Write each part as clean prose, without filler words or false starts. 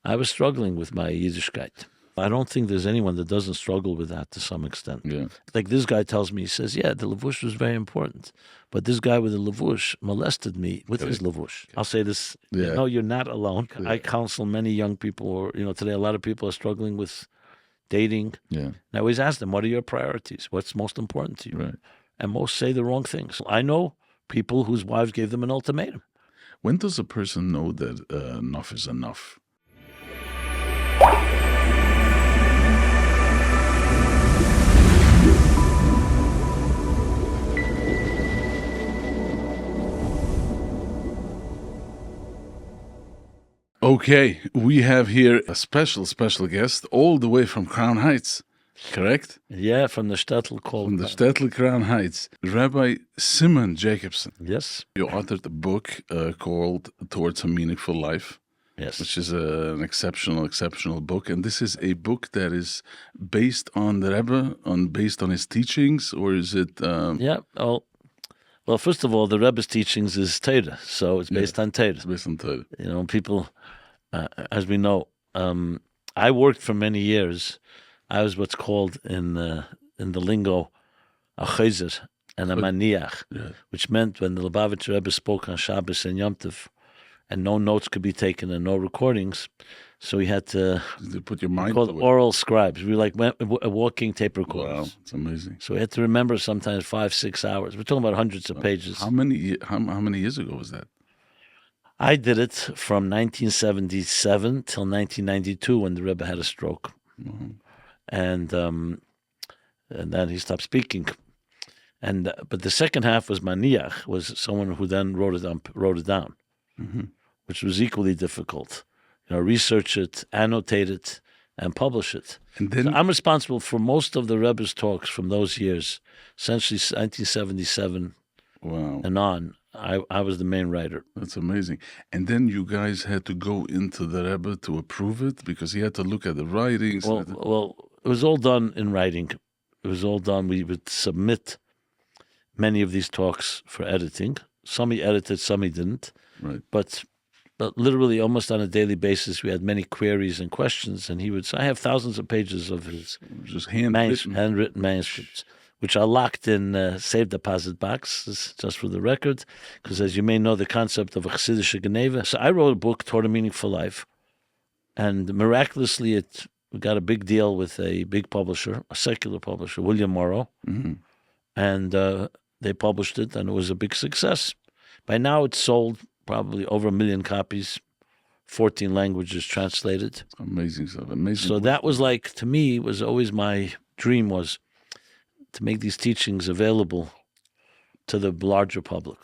I was struggling with my Yiddishkeit. I don't think there's anyone that doesn't struggle with that to some extent. Yeah. Like this guy tells me, he says, yeah, the levush was very important. But this guy with the levush molested me with his levush. I'll say this, no, you're not alone. Yeah. I counsel many young people, or, today a lot of people are struggling with dating. Yeah. And I always ask them, what are your priorities? What's most important to you? Right. And most say the wrong things. I know people whose wives gave them an ultimatum. When does a person know that enough is enough? Okay, we have here a special guest all the way from Crown Heights, correct? Yeah, from the shtetl called... From the shtetl Crown Heights. Rabbi Simon Jacobson. Yes. You authored a book called Towards a Meaningful Life. Yes. Which is an exceptional book. And this is a book that is based on the Rebbe, based on his teachings, or is it... Yeah, well, first of all, the Rebbe's teachings is Torah, so it's based on Torah. It's based on Torah. People, as we know, I worked for many years. I was what's called in the lingo a chayzer and a maniach, which meant when the Lubavitcher Rebbe spoke on Shabbos and Yom Tov, and no notes could be taken and no recordings, so we had to put your mind called oral scribes. We were like a walking tape recorder. Wow, it's amazing. So we had to remember sometimes 5-6 hours. We're talking about hundreds of pages. How many years ago was that? I did it from 1977 till 1992 when the Rebbe had a stroke, and then he stopped speaking. But the second half was maniach, was someone who then wrote it down, which was equally difficult. Research it, annotate it, and publish it. And then I'm responsible for most of the Rebbe's talks from those years, essentially 1977 and on. I was the main writer. That's amazing. And then you guys had to go into the Rebbe to approve it because he had to look at the writings. Well, it was all done in writing. It was all done. We would submit many of these talks for editing. Some he edited, some he didn't. Right. But literally almost on a daily basis, we had many queries and questions, and he would say, I have thousands of pages of his just handwritten manuscripts, which are locked in safe deposit boxes, just for the record, because as you may know, the concept of a Chassidische Geneva. So I wrote a book, Toward a Meaningful Life, and miraculously we got a big deal with a big publisher, a secular publisher, William Morrow, and they published it, and it was a big success. By now it's sold probably over 1 million copies, 14 languages translated. Amazing stuff. Amazing. So that was like, to me, was always my dream, was to make these teachings available to the larger public,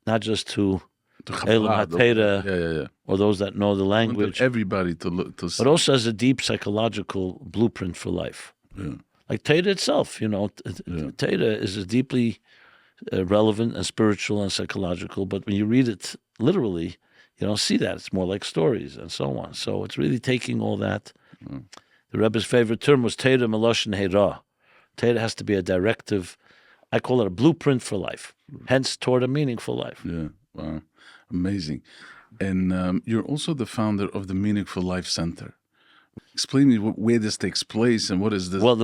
not just to Chabad, or those that know the language. Everybody to look to. But also as a deep psychological blueprint for life. Yeah. Like Torah itself, Torah is deeply relevant and spiritual and psychological, but when you read it literally, you don't see that. It's more like stories and so on. So it's really taking all that. The Rebbe's favorite term was Torah Meloshen Heira. Torah has to be a directive. I call it a blueprint for life. Hence, toward a meaningful life. Yeah, wow, amazing. And you're also the founder of the Meaningful Life Center. Explain me where this takes place and what is this? Well,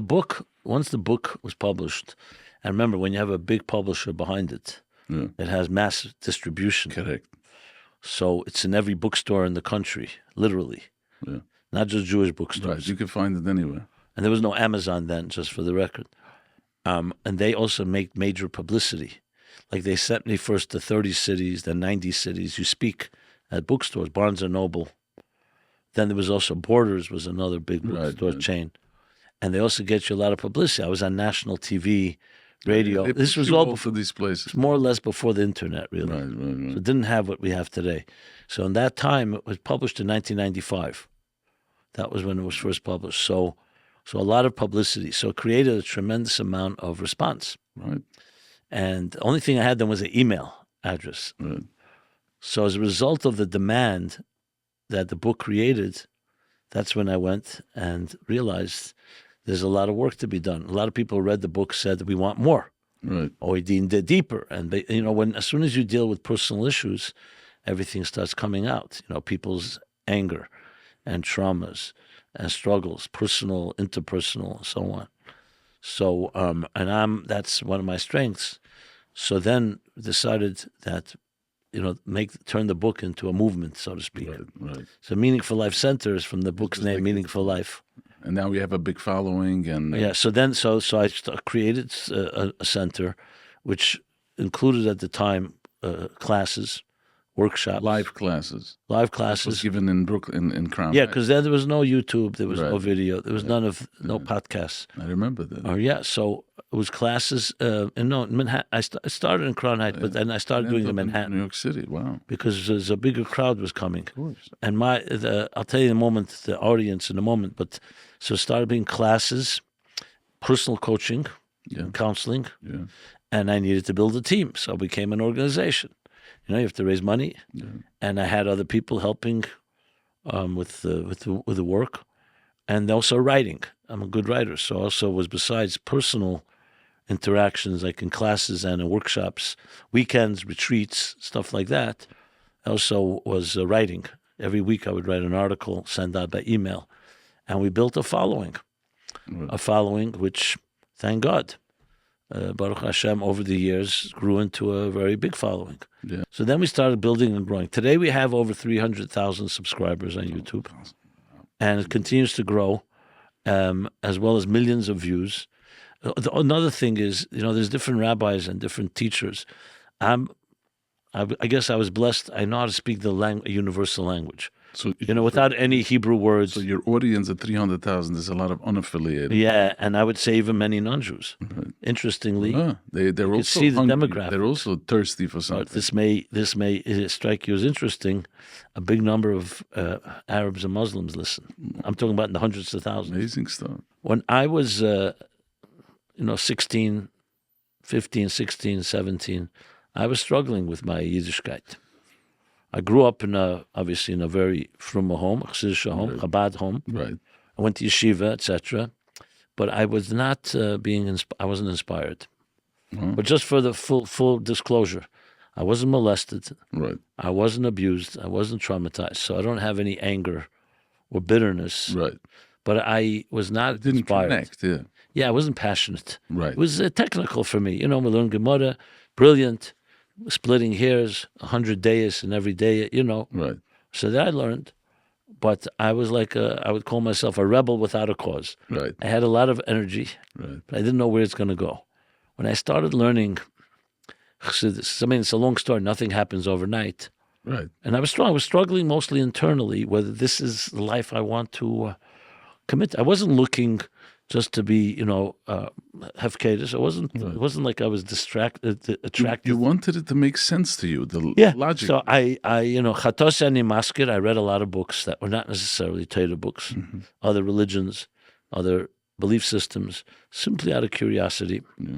once the book was published, and remember, when you have a big publisher behind it, it has massive distribution. Correct. So it's in every bookstore in the country, literally. Yeah. Not just Jewish bookstores. Right, you can find it anywhere. And there was no Amazon then, just for the record. And they also make major publicity. Like they sent me first to 30 cities, then 90 cities. You speak at bookstores, Barnes & Noble. Then there was also Borders, was another big bookstore chain. And they also get you a lot of publicity. I was on national TV, radio. This was all before these places. More or less before the internet, really. Right. So it didn't have what we have today. So in that time, it was published in 1995. That was when it was first published. So a lot of publicity. So it created a tremendous amount of response. Right. And the only thing I had then was an email address. Right. So as a result of the demand that the book created, that's when I went and realized there's a lot of work to be done. A lot of people who read the book said that we want more. Right. Or we need deeper. And they, as soon as you deal with personal issues, everything starts coming out. People's anger, and traumas and struggles, personal, interpersonal, and so on. So, and that's one of my strengths. So then decided that, turn the book into a movement, so to speak. Right. So Meaningful Life Center is from the book's name, like Meaningful Life. And now we have a big following, and Yeah. So I created a center, which included at the time classes, workshops, live classes. live This was classes. given in Brooklyn, in Crown. Yeah, Heights. because then there was no YouTube, there was no Right. video, there was no podcasts. I remember that. Oh yeah, so it was classes. In Manhattan. I started in Crown Heights, but then I started doing them in New Manhattan York City. Wow. because there's a bigger crowd was coming. Of course. And I'll tell you in a moment, the audience in a moment. But so it started being classes, personal coaching, Yeah. counseling, Yeah. and I needed to build a team, so I became an organization. You have to raise money, and I had other people helping with the work, and also writing. I'm a good writer, so also was besides personal interactions like in classes and in workshops, weekends, retreats, stuff like that. I also was writing. Every week I would write an article, send out by email, and we built a following, which, thank God, Baruch Hashem, over the years grew into a very big following. Yeah. So then we started building and growing. Today we have over 300,000 subscribers on YouTube, and it continues to grow, as well as millions of views. Another thing is, there's different rabbis and different teachers. I guess I was blessed. I know how to speak a universal language. So without any Hebrew words. So your audience at 300,000 is a lot of unaffiliated. Yeah, and I would say even many non-Jews. Right. Interestingly, They're you also see the hungry. demographic. They're also thirsty for something. This may strike you as interesting. A big number of Arabs and Muslims listen. I'm talking about in the hundreds of thousands. Amazing stuff. When I was, 15, 16, 17, I was struggling with my Yiddishkeit. I grew up obviously in a very frumma home, Chassidish home, Chabad home. Right. I went to yeshiva, etc. But I was not I wasn't inspired. But just for the full disclosure, I wasn't molested. Right. I wasn't abused. I wasn't traumatized. So I don't have any anger or bitterness. Right. But I was not Didn't inspired. connect. Yeah. Yeah, I wasn't passionate. Right. It was technical for me. We learned Gemara, brilliant, splitting hairs, 100 days in every day, Right. So that I learned. But I was like, I would call myself a rebel without a cause. Right. I had a lot of energy, Right. but I didn't know where it's going to go. When I started learning Chassidus, it's a long story. Nothing happens overnight. Right. And I was struggling mostly internally, whether this is the life I want to commit to. I wasn't looking just to be, hefkedus. It wasn't like I was attracted. You wanted it to make sense to you. The logic. So I Chatos Ani Maskir, I read a lot of books that were not necessarily Torah books, other religions, other belief systems, simply out of curiosity. Yeah.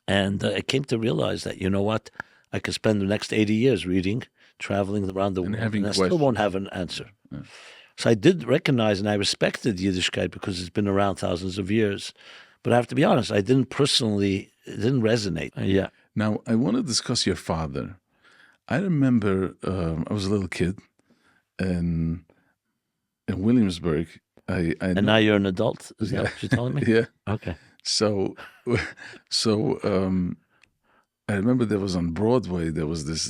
And I came to realize that, what? I could spend the next 80 years reading, traveling around the world, and I still won't have an answer. Yeah. So I did recognize and I respected Yiddishkeit because it's been around thousands of years. But I have to be honest, it didn't resonate. Yeah. Now, I want to discuss your father. I remember I was a little kid in Williamsburg. And now you're an adult? Is that what you're telling me? Yeah. Okay. So I remember there was on Broadway, there was this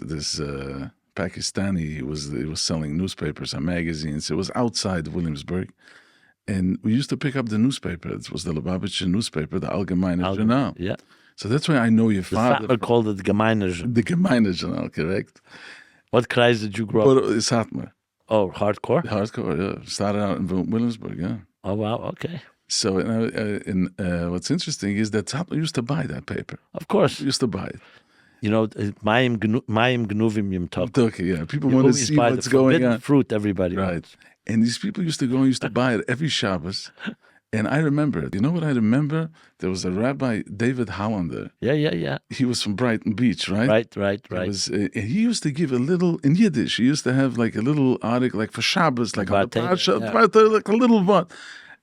Pakistani, he was selling newspapers and magazines. It was outside Williamsburg. And we used to pick up the newspaper. It was the Lubavitcher newspaper, the Algemeiner Journal. Yeah. So that's why I know your father. Satmer called it Gemeiner. The Gemeiner Journal, correct? What kreis did you grow up? Satmer. Oh, hardcore? Hardcore, yeah. Started out in Williamsburg, yeah. Oh, wow, okay. So what's interesting is that Satmer used to buy that paper. Of course. He used to buy it. Mayim Gnuvim Yom Tov. Okay, yeah. People want to see what's going on. Fruit, everybody right. wants. And these people used to buy it every Shabbos. And I remember it. You know what I remember? There was a Rabbi, David Hollander. Yeah. He was from Brighton Beach, right? Right. And he used to give a little, in Yiddish, he used to have like a little article, like for Shabbos, like on the Parsha, like a little one.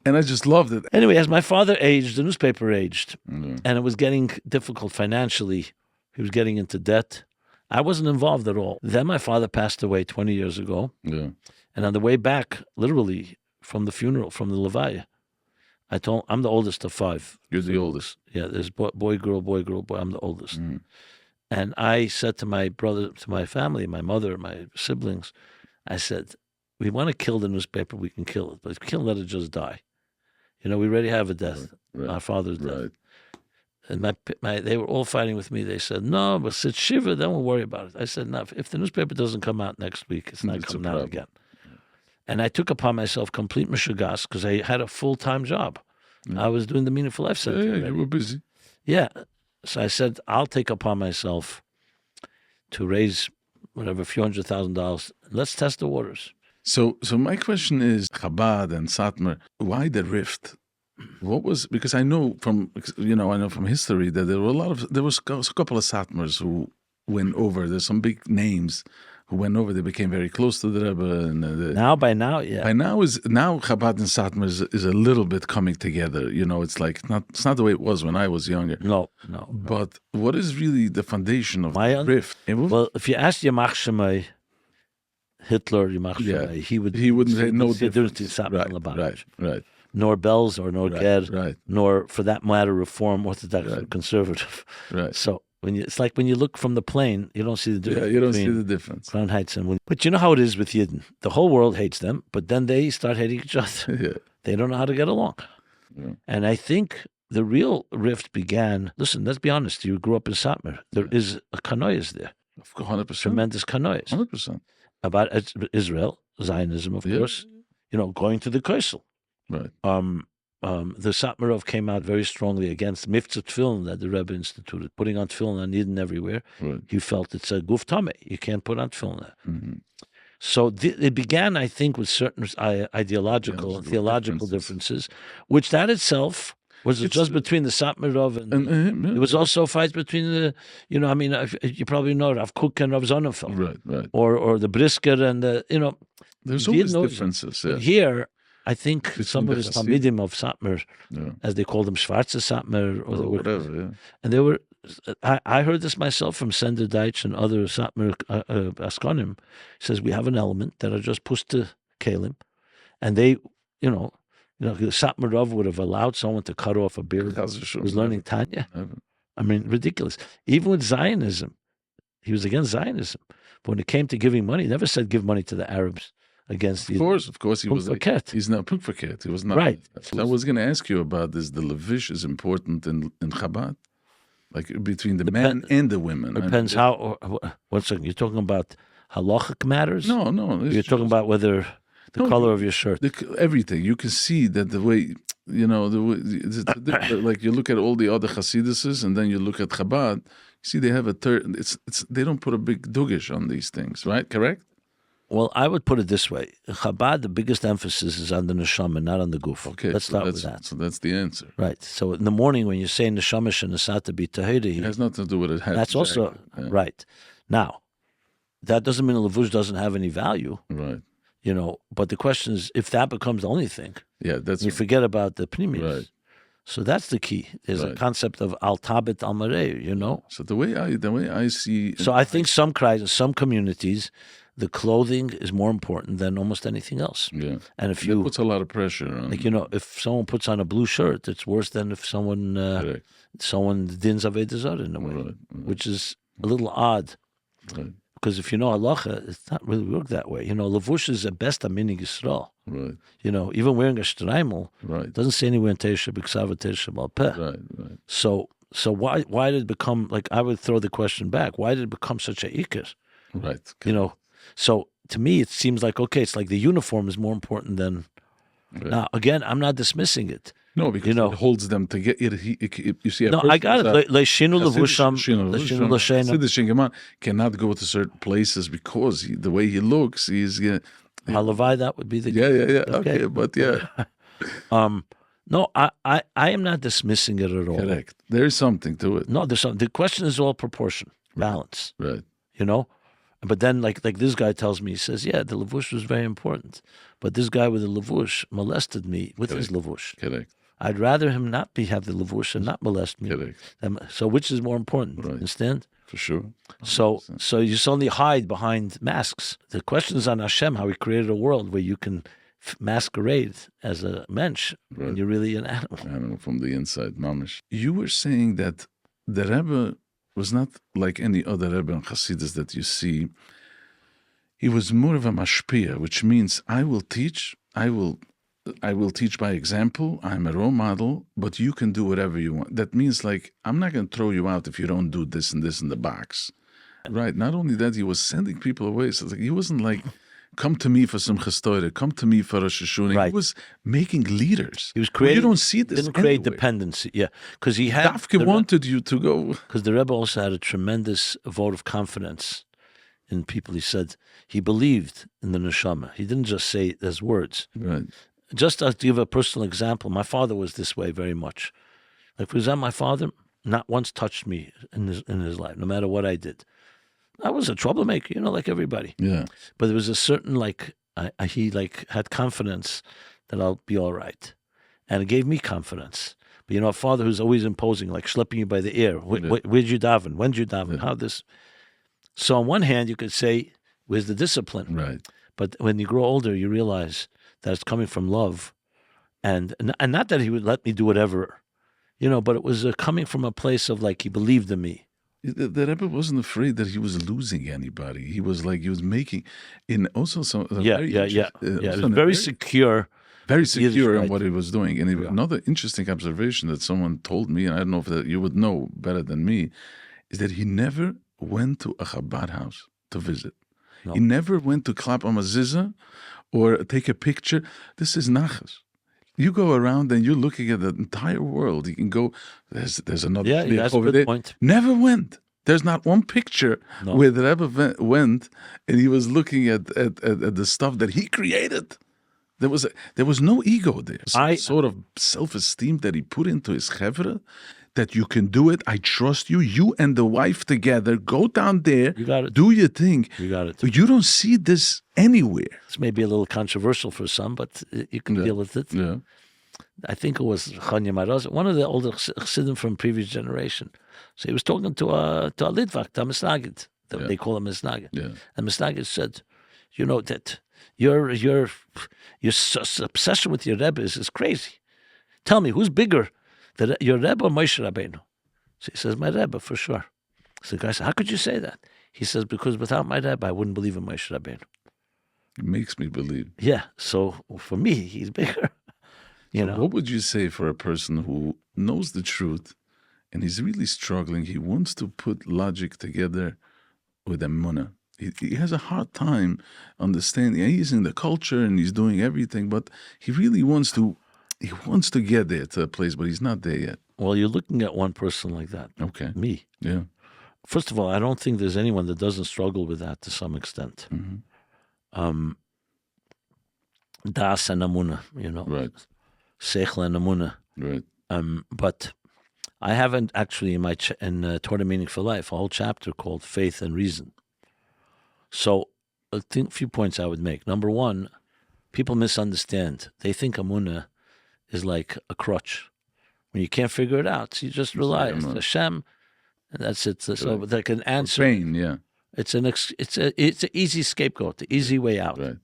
And I just loved it. Anyway, as my father aged, the newspaper aged. And it was getting difficult financially. He was getting into debt. I wasn't involved at all. Then my father passed away 20 years ago. Yeah. And on the way back, literally from the funeral, from the Levaya, I'm the oldest of 5. You're the oldest. Yeah, there's boy, girl, boy, girl, boy. I'm the oldest. Mm. And I said to my brother, to my family, my mother, my siblings, I said, we want to kill the newspaper, we can kill it, but we can't let it just die. We already have a death, our father's death. Right. And they were all fighting with me. They said, no, but sit Shiva, then we'll worry about it. I said, no, if the newspaper doesn't come out next week, it's not coming out again. And I took upon myself complete mishugas because I had a full-time job. Yeah. I was doing the Meaningful Life Center. Yeah, you were busy. Yeah. So I said, I'll take upon myself to raise whatever, a few $100,000. Let's test the waters. So my question is, Chabad and Satmer, why the rift? What was, because I know from history that there was a couple of Satmers who went over. There's some big names who went over. They became very close to the Rebbe. And by now, yeah. By now Chabad and Satmer is a little bit coming together. It's like it's not the way it was when I was younger. No. But what is really the foundation of the rift? Well, if you ask Yamach Shemai, Hitler, Yamach Shemai, he wouldn't say no difference between Satmer and Lubavitcher. Right. Nor Belz or nor Ger, nor for that matter Reform, Orthodox, or Conservative. Right. So it's like when you look from the plane, you don't see the difference. Yeah, you don't see the difference. Crown Heights but you know how it is with Yidden. The whole world hates them, but then they start hating each other. Yeah. They don't know how to get along. Yeah. And I think the real rift began. Listen, let's be honest. You grew up in Satmer. There is a kanoyas there. 100%. Tremendous kanoyas. 100%. About Israel, Zionism, of course. Going to the Kosel. Right. The Satmarov came out very strongly against Miftzah Tefillin that the Rebbe instituted, putting on Tefillin on Yidden everywhere. Right. He felt it's a guf tameh. You can't put on Tefillin there. Mm-hmm. So it began, I think, with certain ideological and theological differences, which that itself was just between the Satmarov and him. It was also fights between the, you probably know Rav Kook and Rav Sonnenfeld. Right. Or the Brisker and the, There's always differences. Yeah. Here, I think some of the Talmidim of Satmer, as they called them, Schwarze Satmer, or whatever, and they were. I heard this myself from Sender Deitch and other Satmer Askonim. He says we have an element that are just pushed to Kalim, and they, the Satmer Rav would have allowed someone to cut off a beard who was learning Tanya. I mean, ridiculous. Even with Zionism, he was against Zionism, but when it came to giving money, he never said give money to the Arabs. Against of course, he was. He's not Punkverket. He was not. Right. I was going to ask you about this. The Levish is important in Chabad, like between the men and the women. Depends how. 1 second. You're talking about halachic matters? No. You're talking about whether the color of your shirt. Everything. You can see that the way like you look at all the other Hasiduses and then you look at Chabad. You see, they have a third. They don't put a big dugish on these things, right? Correct. Well, I would put it this way. In Chabad, the biggest emphasis is on the neshama, not on the guf. Okay, let's start with that. So that's the answer. Right. So in the morning when you say neshama shenasata b'tahiri, it has nothing to do with it. That's also right. Now, that doesn't mean a levush doesn't have any value. Right. But the question is, if that becomes the only thing, you forget about the pnimius. Right. So that's the key. There's a concept of al tabet al marei, So the way I see. So I think some communities, the clothing is more important than almost anything else. Yeah. And if it puts a lot of pressure on. If someone puts on a blue shirt, it's worse than if someone dins avodah zarah in a way, which is a little odd. Right. Because if you know halacha, it's not really work that way. Levush is the best aminig Yisrael. Right. Even wearing a shtreimel doesn't say anywhere in Teisha B'Ksav Teisha B'Alpeh. Right. So why did it become, like, I would throw the question back, why did it become such a ikar? Right. So to me, it seems like, okay, it's like the uniform is more important than. Right. Now, again, I'm not dismissing it. No, because it holds them to get it. You see, I got it. Leishinu levusham, leishinu l'sheina cannot go to certain places because the way he looks, he's. Halavai, that would be the. Yeah. Okay, but yeah. No, I am not dismissing it at all. Correct. There's something to it. No, there's something. The question is all proportion, balance. Right. But then, like this guy tells me, he says, yeah, the levush was very important. But this guy with the levush molested me with his levush. Correct. I'd rather him not have the levush and not molest me. Correct. So which is more important? Right. Understand? For sure. So you suddenly hide behind masks. The question is on Hashem, how He created a world where you can masquerade as a mensch when you're really an animal. Animal from the inside, mamish. You were saying that the Rebbe was not like any other Rebbe in Hasidus that you see. He was more of a mashpia, which means I will teach by example. I'm a role model, but you can do whatever you want. That means like, I'm not going to throw you out if you don't do this and this in the box. Right. Not only that, he was sending people away. So it's like, he wasn't like, come to me for some chestorah, come to me for Rosh Hashanah. Right. He was making leaders. He was creating. You don't see this. Didn't create anyway. dependency. Yeah, because he had. Dafke wanted you to go. Because the Rebbe also had a tremendous vote of confidence in people. He said he believed in the neshama. He didn't just say it as words. Right. Just to give a personal example, my father was this way very much. Like, for example, my father not once touched me in his life, no matter what I did. I was a troublemaker, like everybody. Yeah. But there was a certain, he had confidence that I'll be all right. And it gave me confidence. But, a father who's always imposing, like schlepping you by the ear. Where'd you daven? When did you daven? Yeah. How this? So on one hand, you could say, where's the discipline? Right. But when you grow older, you realize that it's coming from love. And not that he would let me do whatever, but it was coming from a place of he believed in me. The Rebbe wasn't afraid that he was losing anybody. He was making, in also some. It was very secure. Very secure in what he was doing. And another interesting observation that someone told me, and I don't know if you would know better than me, is that he never went to a Chabad house to visit. No. He never went to clap on a zizah or take a picture. This is nachas. You go around and you're looking at the entire world. You can go, there's another that's over a good there. Point. Never went. There's not one picture where the Rebbe went and he was looking at the stuff that he created. There was no ego there. Sort of self-esteem that he put into his chevra, that you can do it. I trust you. You and the wife together, go down there, you got it. Do your thing. You got it. You don't see this anywhere. This may be a little controversial for some, but you can deal with it. Yeah. I think it was Chanya Maraz, one of the older chassidim from previous generation. So he was talking to a Litvak, to a Misnagid. They call him Misnagid. Yeah. And Misnagid said, that your obsession with your Rebbe is crazy. Tell me, who's bigger, your Rebbe or Moshe Rabbeinu? So he says, my Rebbe, for sure. So the guy said, how could you say that? He says, because without my Rebbe, I wouldn't believe in Moshe Rabbeinu. It makes me believe. Yeah, so for me, he's bigger. What would you say for a person who knows the truth and he's really struggling? He wants to put logic together with emunah. He has a hard time understanding. He's in the culture and he's doing everything, but he really wants to get there to a place, but he's not there yet. Well, you're looking at one person like that. Okay. Me. Yeah. First of all, I don't think there's anyone that doesn't struggle with that to some extent. Mm-hmm. Das and emunah, Right. Seichel and emunah. Right. But I haven't actually in Torah Meaning for Life a whole chapter called Faith and Reason. So a few points I would make. Number one, people misunderstand. They think emunah is like a crutch. When you can't figure it out, so you just rely on Hashem, and that's it. So like an answer. Pain, yeah. It's an easy scapegoat, the easy way out. Right.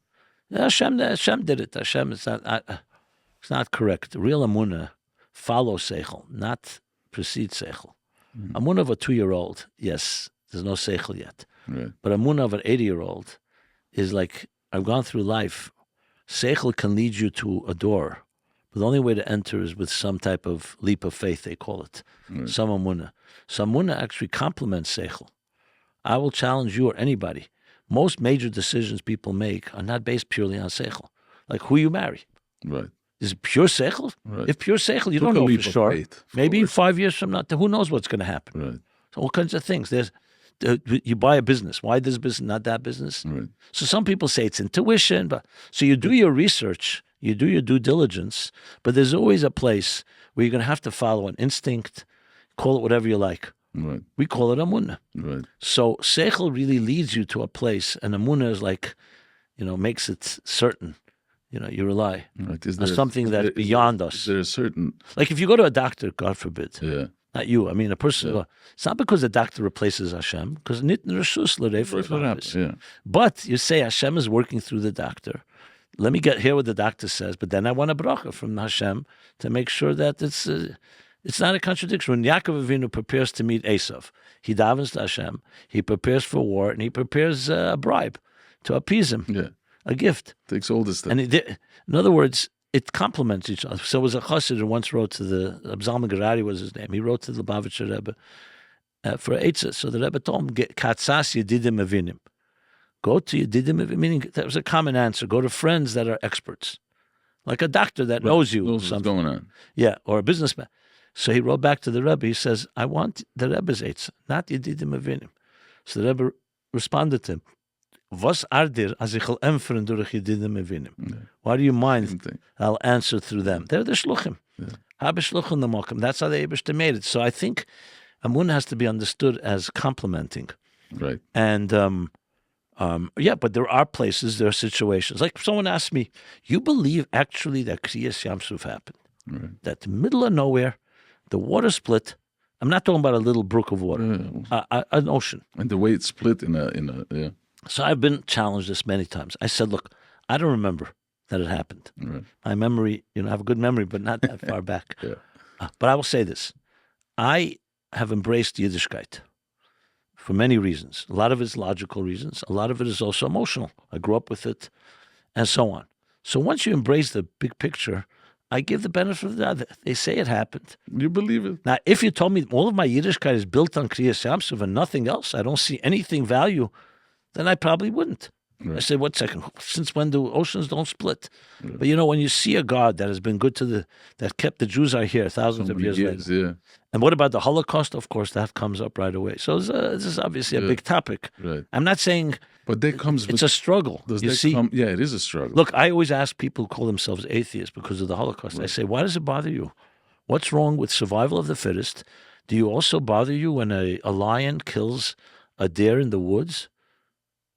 Hashem did it. Hashem is it's not correct. Real emunah follows seichel, not precedes seichel. Mm-hmm. Emunah of a 2-year-old, yes, there's no seichel yet. Right. But emunah of an 80-year-old is like, I've gone through life. Seichel can lead you to a door, but the only way to enter is with some type of leap of faith, they call it. Right. Some emunah. So emunah actually complements seichel. I will challenge you or anybody. Most major decisions people make are not based purely on seichel. Like who you marry. Right. Is it pure seichel? Right. If pure seichel, you don't know for sure. Faith, maybe 5 years from now, who knows what's going to happen? Right. So all kinds of things. You buy a business. Why this business, not that business? Right. So some people say it's intuition. So you do your research, you do your due diligence, but there's always a place where you're going to have to follow an instinct, call it whatever you like. Right. We call it emunah. Right. So seichel really leads you to a place, and emunah is like, makes it certain. You rely on something that's beyond us. Is there a certain... Like if you go to a doctor, God forbid, Not you. I mean, a person. Yeah. It's not because the doctor replaces Hashem, because Yeah. but you say Hashem is working through the doctor. Let me hear what the doctor says, but then I want a bracha from Hashem to make sure that it's not a contradiction. When Yaakov Avinu prepares to meet Esav, he davens to Hashem, he prepares for war, and he prepares a bribe to appease him, a gift. Takes all this stuff. And in other words, it complements each other. So it was a chassid who once wrote to the Zalman Gerari was his name. He wrote to the Lubavitcher Rebbe for Eitzah. So the Rebbe told him, "Katzas yedidim avinim." Go to yedidim avinim, meaning that was a common answer. Go to friends that are experts, like a doctor that knows you. Knows what's going on. Yeah, or a businessman. So he wrote back to the Rebbe. He says, "I want the Rebbe's Eitzah, not yedidim avinim." So the Rebbe responded to him, "Was ardir as ich empfern durch yedidim avinim?" Why do you mind? I'll answer through them. They're the shluchim. Habe shluchim the mokum. That's how the Eibishter made it. So I think emunah has to be understood as complementing. Right. And but there are places, there are situations. Like someone asked me, "You believe actually that Kriyas Yamsuf happened? Right. That in the middle of nowhere, the water split." I'm not talking about a little brook of water, an ocean. And the way it split in a So I've been challenged this many times. I said, look, I don't remember that it happened. Right. My memory, I have a good memory, but not that far back. But I will say this. I have embraced Yiddishkeit for many reasons. A lot of it is logical reasons. A lot of it is also emotional. I grew up with it and so on. So once you embrace the big picture, I give the benefit of the doubt. They say it happened. You believe it. Now, if you told me all of my Yiddishkeit is built on Kriyas Yamsuf and nothing else, I don't see anything value, then I probably wouldn't. Right. I said, "What second? Since when do oceans don't split?" Right. But when you see a God that has been good that kept the Jews are here thousands of years later. Yeah. And what about the Holocaust? Of course, that comes up right away. So this is obviously a big topic. Right. I'm not saying, but that comes. It's a struggle. Yeah, it is a struggle. Look, I always ask people who call themselves atheists because of the Holocaust. Right. I say, why does it bother you? What's wrong with survival of the fittest? Do you also bother you when a lion kills a deer in the woods?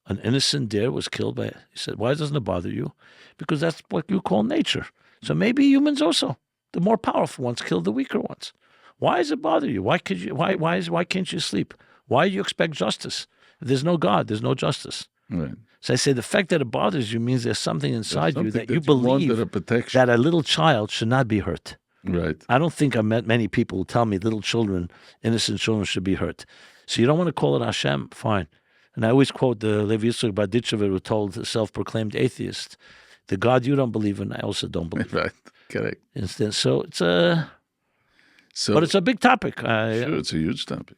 An innocent deer was killed by. He said, "Why doesn't it bother you? Because that's what you call nature. So maybe humans also, the more powerful ones, kill the weaker ones. Why does it bother you? Why can't you sleep? Why do you expect justice? If there's no God, there's no justice." Right. So I say the fact that it bothers you means there's something inside you that you believe that a little child should not be hurt. Right. I don't think I've met many people who tell me little children, innocent children, should be hurt. So you don't want to call it Hashem, fine. And I always quote the Levi Yitzchak Barditchever, who told the self-proclaimed atheist, "The God you don't believe in, I also don't believe in." Right, correct. Instead, but it's a big topic. Sure, it's a huge topic.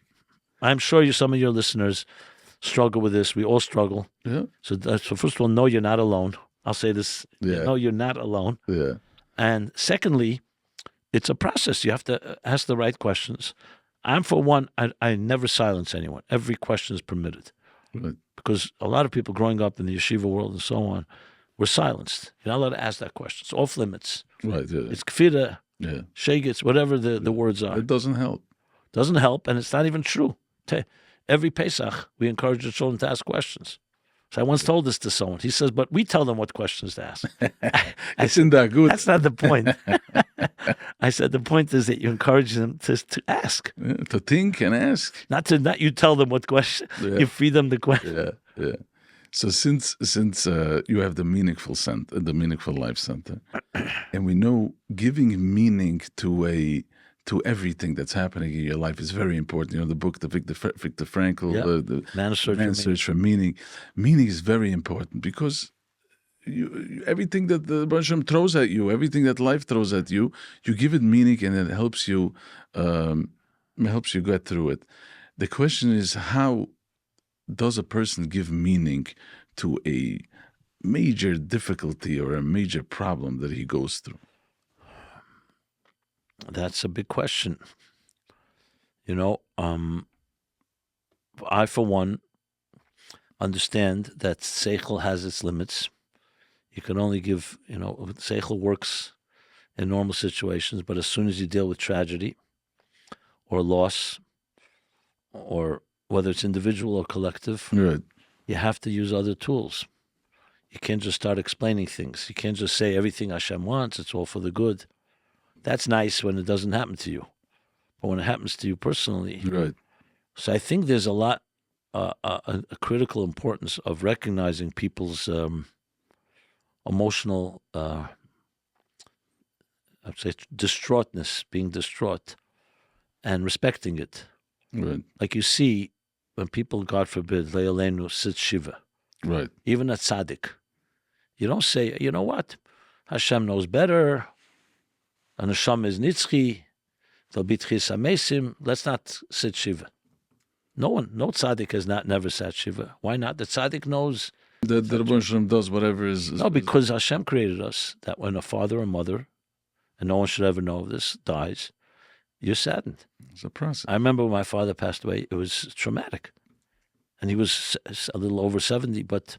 I'm sure some of your listeners struggle with this. We all struggle. Yeah. So first of all, no, you're not alone. I'll say this. Yeah. No, you're not alone. Yeah. And secondly, it's a process. You have to ask the right questions. I'm, for one, I never silence anyone. Every question is permitted. Right. Because a lot of people growing up in the yeshiva world and so on were silenced. You're not allowed to ask that question. It's off limits. Right, yeah. It's kfira, yeah, shegitz, whatever the words are. It doesn't help. Doesn't help, and it's not even true. Every Pesach, we encourage the children to ask questions. So I once told this to someone. He says, "But we tell them what questions to ask." It's in that good. That's not the point. I said the point is that you encourage them to ask, to think and ask. Not you tell them what question. You feed them the question. Yeah, yeah. So since you have the meaningful center, the meaningful life center, and we know giving meaning to everything that's happening in your life is very important. The book, the Viktor Frankl, the Man's Search for Meaning. Meaning is very important because everything that the Baruch Hashem throws at you, everything that life throws at you, you give it meaning and it helps you get through it. The question is, how does a person give meaning to a major difficulty or a major problem that he goes through? That's a big question. I, for one, understand that seichel has its limits. You can only give, seichel works in normal situations, but as soon as you deal with tragedy or loss, or whether it's individual or collective, right, you have to use other tools. You can't just start explaining things. You can't just say everything Hashem wants, it's all for the good. That's nice when it doesn't happen to you. but when it happens to you personally. Right. So I think there's a critical importance of recognizing people's emotional, I'd say, distraughtness, being distraught, and respecting it. Right. Like you see, when people, God forbid, le'aleinu, sit shiva, Right. even a tzaddik, you don't say, you know what, Hashem knows better, and Hashem is nitzchi, there'll be tchis hamesim, let's not sit shiva. No tzaddik has never sat shiva. Why not? The tzaddik knows. The Rebbe Shalom does whatever is. No, because Hashem created us, that when a father or mother, and no one should ever know of this, dies, you're saddened. It's a process. I remember when my father passed away, it was traumatic. And he was a little over 70, but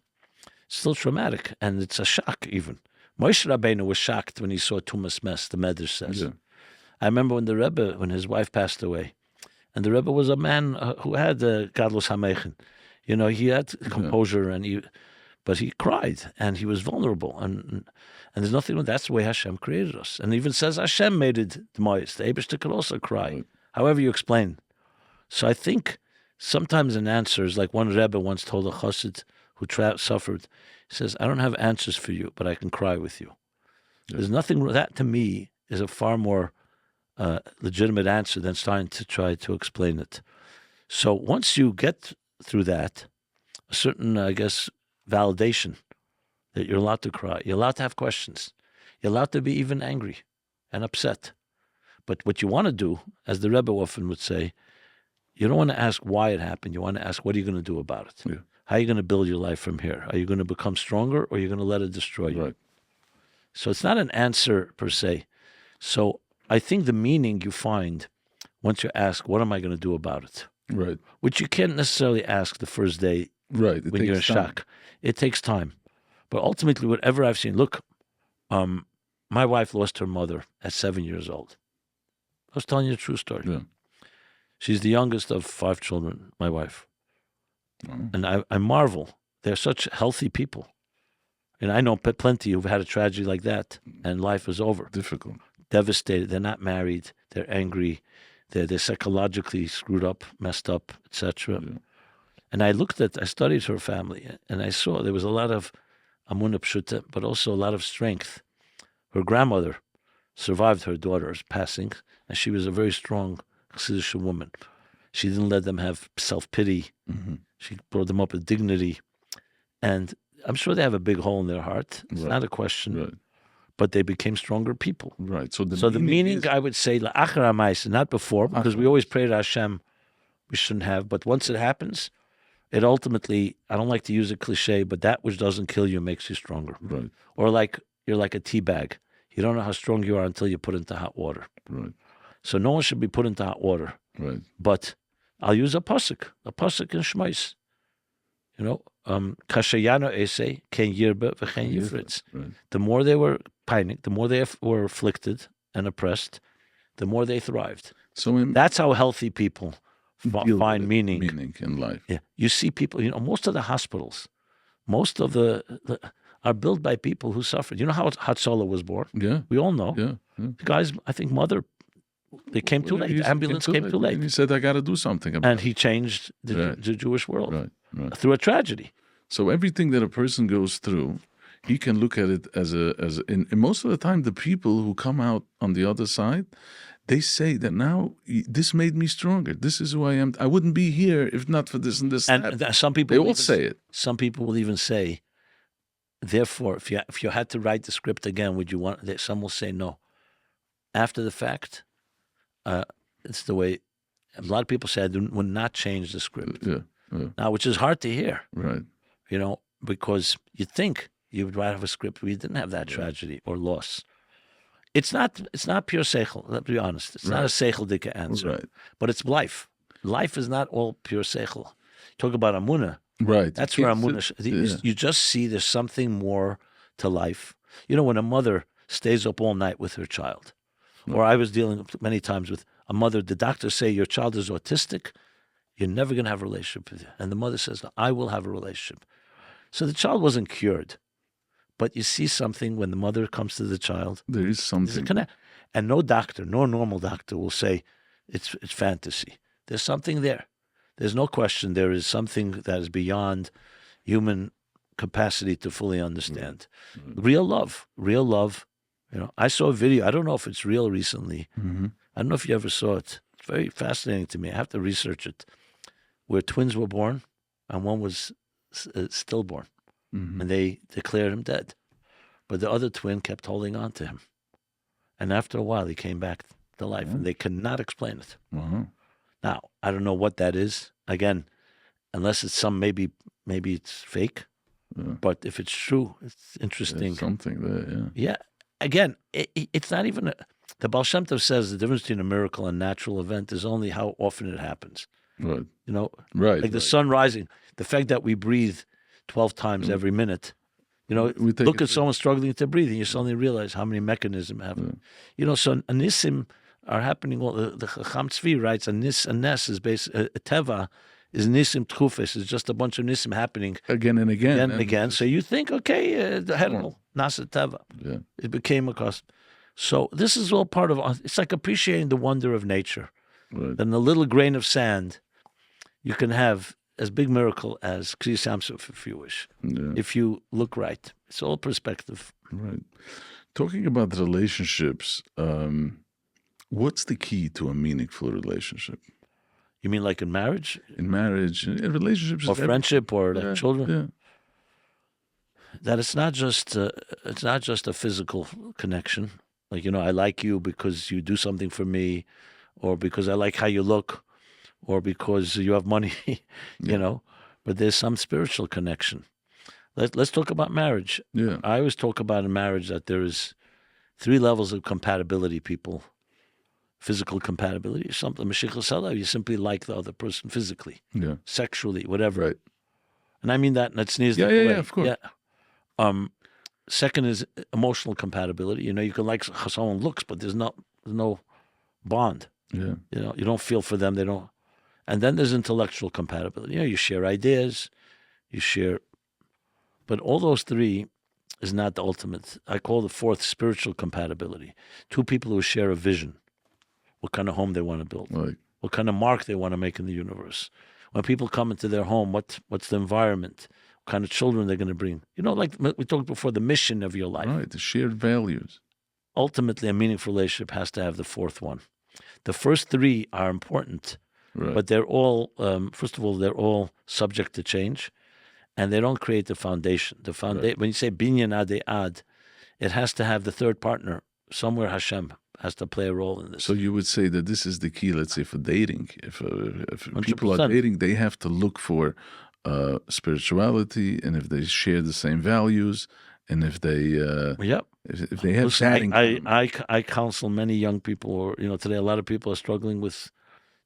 still traumatic. And it's a shock even. Moshe Rabbeinu was shocked when he saw Tumas Mes, the Medrash says. Yeah. I remember when the Rebbe, when his wife passed away, and the Rebbe was a man who had Gadlus HaMechen. You know, he had composure, but he cried, and he was vulnerable. And there's nothing wrong. That's the way Hashem created us. And even says Hashem made it the Mois. The Eibishter could also cry, Right. however you explain. So I think sometimes an answer is like one Rebbe once told a chassid who suffered. He says, I don't have answers for you, but I can cry with you. Yeah. There's nothing, that to me is a far more legitimate answer than starting to try to explain it. So once you get through that, a certain, I guess, validation that you're allowed to cry, you're allowed to have questions, you're allowed to be even angry and upset. But what you want to do, as the Rebbe often would say, you don't want to ask why it happened. You want to ask, what are you going to do about it? Yeah. How are you going to build your life from here? Are you going to become stronger, or are you going to let it destroy you? Right. So it's not an answer per se. So I think the meaning you find once you ask, what am I going to do about it? Right. Which you can't necessarily ask the first day Right. when you're in shock. It takes time. But ultimately, whatever I've seen, look, my wife lost her mother at 7 years old. I was telling you a true story. Yeah. She's the youngest of 5 children, my wife. Oh. And I marvel. They're such healthy people. And I know plenty who've had a tragedy like that, and life is over. Difficult. Devastated. They're not married. They're angry. They're psychologically screwed up, messed up, etc. Yeah. And I studied her family, and I saw there was a lot of emunah pshuta, but also a lot of strength. Her grandmother survived her daughter's passing, and she was a very strong Chassidish woman. She didn't let them have self-pity. Mm-hmm. She brought them up with dignity. And I'm sure they have a big hole in their heart. It's not a question. Right. But they became stronger people. Right. So the meaning I would say, la'achar ha'ma'aseh, not before, because we always pray to Hashem, we shouldn't have. But once it happens, it ultimately, I don't like to use a cliche, but that which doesn't kill you makes you stronger. Right. Or like you're like a tea bag. You don't know how strong you are until you put into hot water. Right. So no one should be put into hot water. Right. But I'll use a pasuk in Shmais. You know, kashayano esei ken yirbe v'chen yifritz. Right. The more they were pining, the more they were afflicted and oppressed, the more they thrived. So that's how healthy people find meaning in life. Yeah, you see people. You know, most of the hospitals, most of the are built by people who suffered. You know how Hatzalah was born? Yeah, we all know. Yeah. The guy's, I think, mother. They came too late. The ambulance came too late. And he said, "I got to do something about it." And he changed the Jewish world through a tragedy. So everything that a person goes through, he can look at it as and most of the time, the people who come out on the other side, they say that now this made me stronger. This is who I am. I wouldn't be here if not for this and this. And some people they all say it. Some people will even say, therefore, if you had to write the script again, would you want? Some will say no. After the fact, it's the way. A lot of people say I would not change the script. Yeah. Now, which is hard to hear. Right. You know, because you think you would write a script where you didn't have that tragedy or loss. It's not pure seichel. Let's be honest. It's not a seichel dika answer. Right. But it's life. Life is not all pure seichel. Talk about emunah. Right. That's where emunah. You just see there's something more to life. You know, when a mother stays up all night with her child, or I was dealing many times with a mother. The doctors say your child is autistic. You're never going to have a relationship with you. And the mother says, I will have a relationship. So the child wasn't cured. But you see something when the mother comes to the child. There is something. And no doctor, no normal doctor will say, it's fantasy. There's something there. There's no question there is something that is beyond human capacity to fully understand. Real love. I saw a video. I don't know if it's real recently. I don't know if you ever saw it. It's very fascinating to me. I have to research it. Where twins were born and one was stillborn. And they declared him dead. But the other twin kept holding on to him. And after a while, he came back to life. And they could not explain it. Now, I don't know what that is. Again, unless it's maybe it's fake. But if it's true, it's interesting. There's something there, Yeah. Again, it's not even the Baal Shem Tov says the difference between a miracle and a natural event is only how often it happens. Right. Like the sun rising, the fact that we breathe 12 times every minute. Look at someone struggling to breathe, and you suddenly realize how many mechanisms have. So anissim are happening. Well, the Chacham Tzvi writes a nes is basically a teva is nisim tchufes. It's just a bunch of nisim happening again and again. So you think, okay, the herel nasa teva. It became a cost. So this is all part of. It's like appreciating the wonder of nature. Then a little grain of sand, you can have as big miracle as Kriyas Yamsuf if you wish. If you look right, it's all perspective. Right. Talking about relationships, what's the key to a meaningful relationship? You mean like in marriage? In marriage, in relationships, or friendship, or like children. Yeah. That it's not just a physical connection. Like I like you because you do something for me, or because I like how you look, or because you have money. But there's some spiritual connection. Let's talk about marriage. I always talk about in marriage that there is 3 levels of compatibility. People. Physical compatibility, something you simply like the other person physically, sexually, whatever. Right. And I mean that in that sneeze. Yeah, of course. Yeah. Second is emotional compatibility. You can like how someone looks, but there's no bond. Yeah. You don't feel for them. They don't. And then there's intellectual compatibility. You share ideas, but all those 3 is not the ultimate. I call the 4th spiritual compatibility. 2 people who share a vision. What kind of home they want to build, what kind of mark they want to make in the universe. When people come into their home, what's the environment? What kind of children they're going to bring? Like we talked before, the mission of your life. Right, the shared values. Ultimately, a meaningful relationship has to have the 4th one. The first 3 are important, but they're all, first of all, they're all subject to change, and they don't create the foundation. When you say binyan ad, it has to have the 3rd partner, somewhere Hashem has to play a role in this. So you would say that this is the key, let's say, for dating. If people are dating, they have to look for spirituality, and if they share the same values, and if they if they have chatting. I counsel many young people, or today a lot of people are struggling with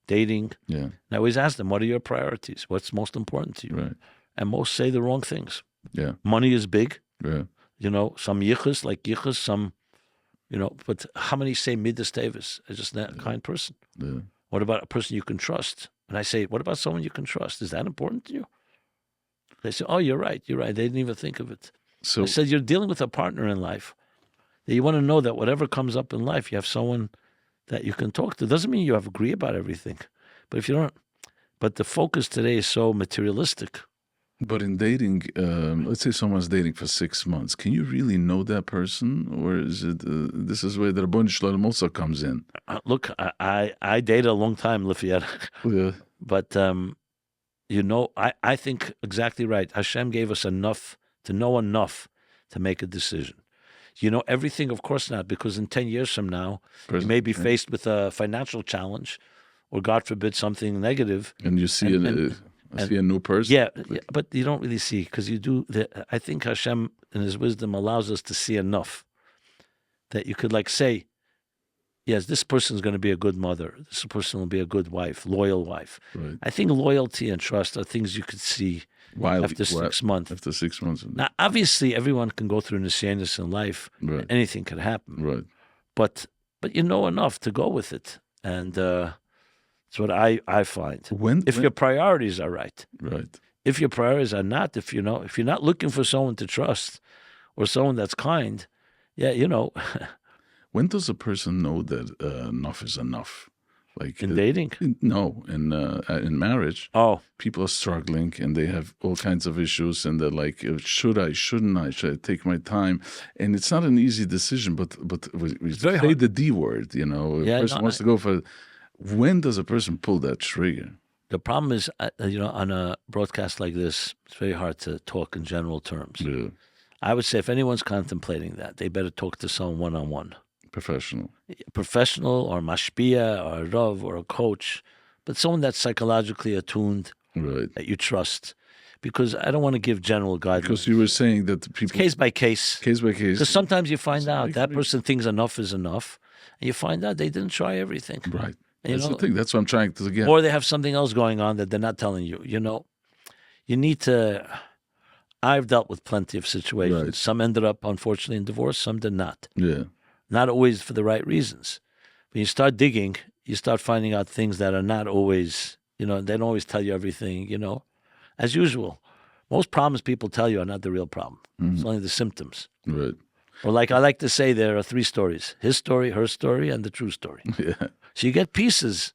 dating. Yeah. And I always ask them, what are your priorities? What's most important to you? Right. And most say the wrong things. Yeah. Money is big. Yeah. Some yichus, some. But how many say midas tevis? It's just not a kind person. Yeah. What about a person you can trust? And I say, what about someone you can trust? Is that important to you? They say, oh, you're right. They didn't even think of it. So I said, you're dealing with a partner in life. That you want to know that whatever comes up in life, you have someone that you can talk to. Doesn't mean you have to agree about everything. But if you don't, but the focus today is so materialistic. But in dating, let's say someone's dating for 6 months, can you really know that person? Or is it, this is where the Rabbi Shalom also comes in? Look, I dated a long time, Lifiat. Yeah. But, I think exactly right. Hashem gave us enough to know enough to make a decision. Everything, of course not, because in 10 years from now, you may be faced with a financial challenge or, God forbid, something negative. And you see I see a new person. Yeah, but you don't really see, because you do. I think Hashem, in His wisdom, allows us to see enough that you could say, yes, this person is going to be a good mother. This person will be a good wife, loyal wife. Right. I think loyalty and trust are things you could see after 6 months. After 6 months. Now, obviously, everyone can go through nisyanis in life. Right. Anything could happen. Right. But you know enough to go with it, and that's what I find. If your priorities are right. Right. If your priorities are not, if you're not looking for someone to trust or someone that's kind, When does a person know that enough is enough? Like In dating? In marriage. Oh. People are struggling and they have all kinds of issues, and they're like, should I, shouldn't I, should I take my time? And it's not an easy decision, but we very say hard. the D word, a person wants to go for it. When does a person pull that trigger? The problem is, on a broadcast like this, it's very hard to talk in general terms. Yeah. I would say if anyone's contemplating that, they better talk to someone one-on-one. Professional or mashpia or a rav or a coach, but someone that's psychologically attuned, right, that you trust. Because I don't want to give general guidance. Because you were saying that people... It's case by case. Case by case. Because sometimes you find out that person thinks enough is enough, and you find out they didn't try everything. Right. That's the thing. That's what I'm trying to get. Or they have something else going on that they're not telling you. You need to... I've dealt with plenty of situations. Right. Some ended up, unfortunately, in divorce. Some did not. Yeah. Not always for the right reasons. When you start digging, you start finding out things that are not always, they don't always tell you everything, As usual, most problems people tell you are not the real problem. Mm-hmm. It's only the symptoms. Right. Or like I like to say, there are 3 stories: his story, her story, and the true story. Yeah. So you get pieces.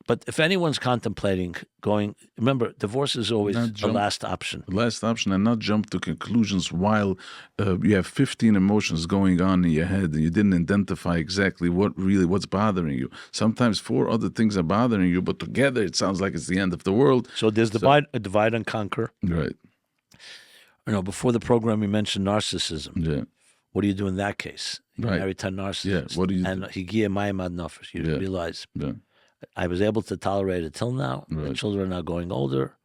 But if anyone's contemplating going, remember, divorce is always the last option. Last option, and not jump to conclusions while you have 15 emotions going on in your head and you didn't identify exactly what's bothering you. Sometimes 4 other things are bothering you, but together it sounds like it's the end of the world. So there's divide and conquer. Right. Before the program we mentioned narcissism. Yeah. What do you do in that case? You're married to a narcissist. Yeah. What do you do? And higia mayim ad nafesh. You realize. Yeah. I was able to tolerate it till now. Right. The children are now going older.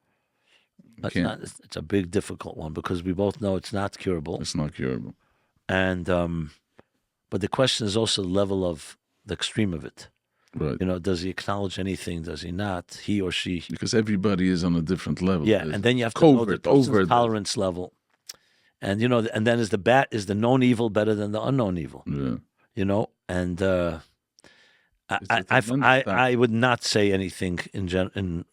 It's a big, difficult one because we both know it's not curable. It's not curable. And but the question is also the level of the extreme of it. Right. Does he acknowledge anything? Does he not? He or she? Because everybody is on a different level. Yeah, and then you have to know the person's tolerance level. And and then is the known evil better than the unknown evil? Yeah. And. I would not say anything in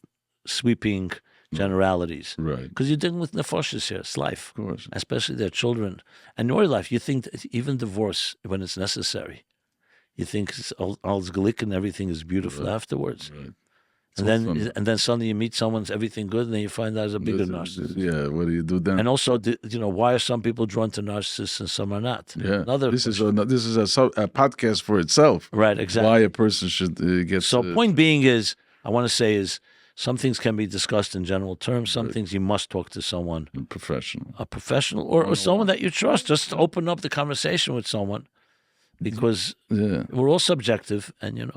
sweeping generalities. Right. Because you're dealing with nefoshes here. It's life. Of course. Especially their children. And in your life, you think that even divorce, when it's necessary, you think it's all's galik and everything is beautiful afterwards. Right. And then suddenly you meet someone's everything good, and then you find out there's a bigger narcissist. Yeah, what do you do then? And also, why are some people drawn to narcissists and some are not? Yeah, this is a podcast for itself. Right, exactly. Why a person should get. So, point being is, I want to say is, some things can be discussed in general terms. Some things you must talk to someone, a professional, or someone that you trust. Just open up the conversation with someone, because we're all subjective, and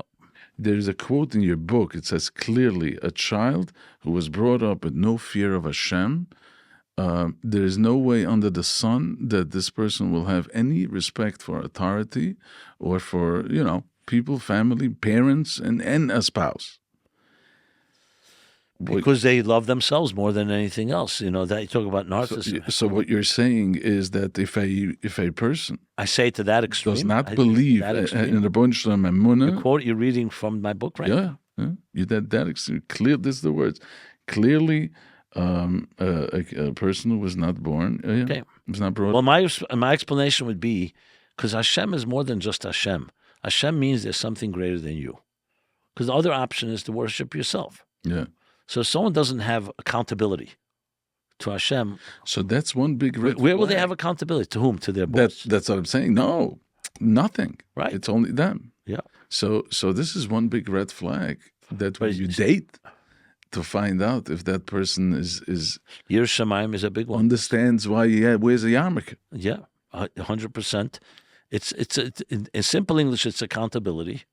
There's a quote in your book. It says clearly, a child who was brought up with no fear of Hashem, there is no way under the sun that this person will have any respect for authority or for, people, family, parents, and a spouse. Because they love themselves more than anything else. That you talk about narcissism. So what you're saying is that if a person, I say to that extreme, does not believe in the Rabbi emunah, the quote you're reading from my book, right? Yeah. You that extreme. Clear. This is the words. Clearly, a person who was not born, was not brought. Well, my explanation would be because Hashem is more than just Hashem. Hashem means there's something greater than you. Because the other option is to worship yourself. Yeah. So if someone doesn't have accountability to Hashem, so that's one big red flag. Where will they have accountability? To whom? To their boss? That's what I'm saying. No, nothing. Right. It's only them. Yeah. So this is one big red flag that when you date, to find out if that person is Yir Shamayim is a big one. Understands why he wears a yarmulke. Yeah, 100%. It's in simple English, it's accountability.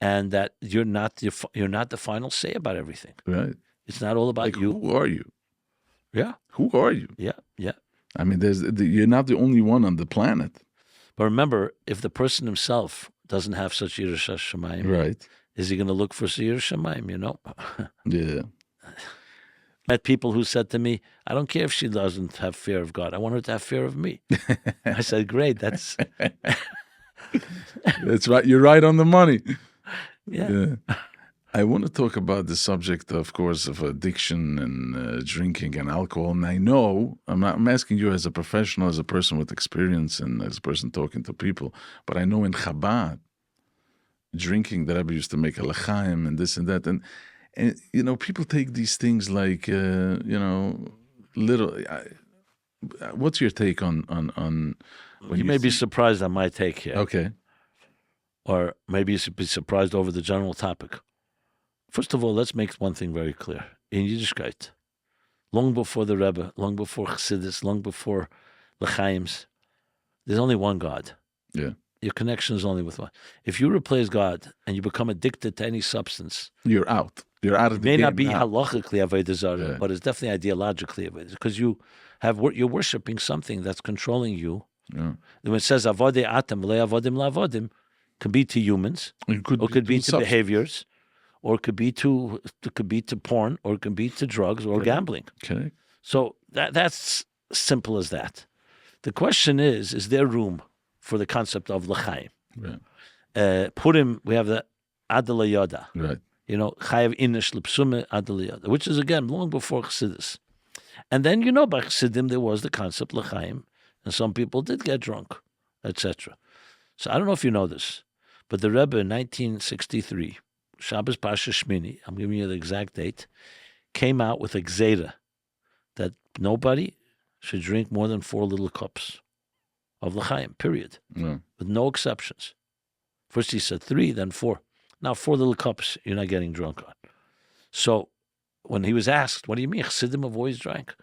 And that you're not the final say about everything. Right. It's not all about you. Who are you? Yeah. Who are you? Yeah. I mean, you're not the only one on the planet. But remember, if the person himself doesn't have such Yiras Shamayim, right, is he going to look for Yiras Shamayim? Yeah. Met people who said to me, "I don't care if she doesn't have fear of God. I want her to have fear of me." I said, "Great, that's that's right. You're right on the money." Yeah. I want to talk about the subject, of course, of addiction and drinking and alcohol. And I know, I'm asking you as a professional, as a person with experience and as a person talking to people, but I know in Chabad, drinking, the Rebbe used to make a l'chaim and this and that. And you know, people take these things like, you know, little... what's your take on when you may be surprised on my take here. Okay. Or maybe you should be surprised over the general topic. First of all, let's make one thing very clear. In Yiddishkeit, long before the Rebbe, long before Chassidus, long before L'chaims, there's only one God. Yeah. Your connection is only with one. If you replace God and you become addicted to any substance, you're out. You're out of the game. It may not be now. halachically avodah zarah, but it's definitely ideologically avodah, because you're worshiping something that's controlling you. Yeah. When it says avodei atem le'avodim la'avodim, could be to humans, It could or could be to substance. behaviors, or it could be to porn, or it could be to drugs or gambling. Okay. So that's simple as that. The question is there room for the concept of l'chaim? Right. Purim, we have the adela yoda. Right. You know, chayav inish l'psume adela yoda, which is again long before Chassidus. And then you know by Chassidim there was the concept l'chaim, and some people did get drunk, etc. So I don't know if you know this, but the Rebbe in 1963, Shabbos Pasha Shmini, I'm giving you the exact date, came out with a gzeda that nobody should drink more than 4 little cups of l'chaim, period, Yeah. with no exceptions. First he said 3, then 4. Now 4 little cups you're not getting drunk on. So when he was asked, what do you mean? Chassidim have always drank.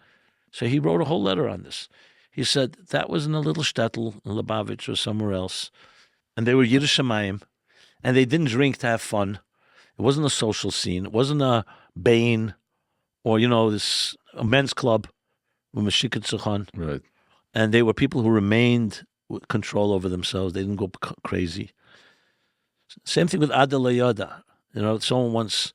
So he wrote a whole letter on this. He said that was in a little shtetl in Lubavitch or somewhere else, and they were Yiddish Shemayim, and they didn't drink to have fun. It wasn't a social scene. It wasn't a Bain or, you know, a men's club with Mashiach Tzachon. Right. And they were people who remained with control over themselves. They didn't go crazy. Same thing with Adela Yoda. You know, someone once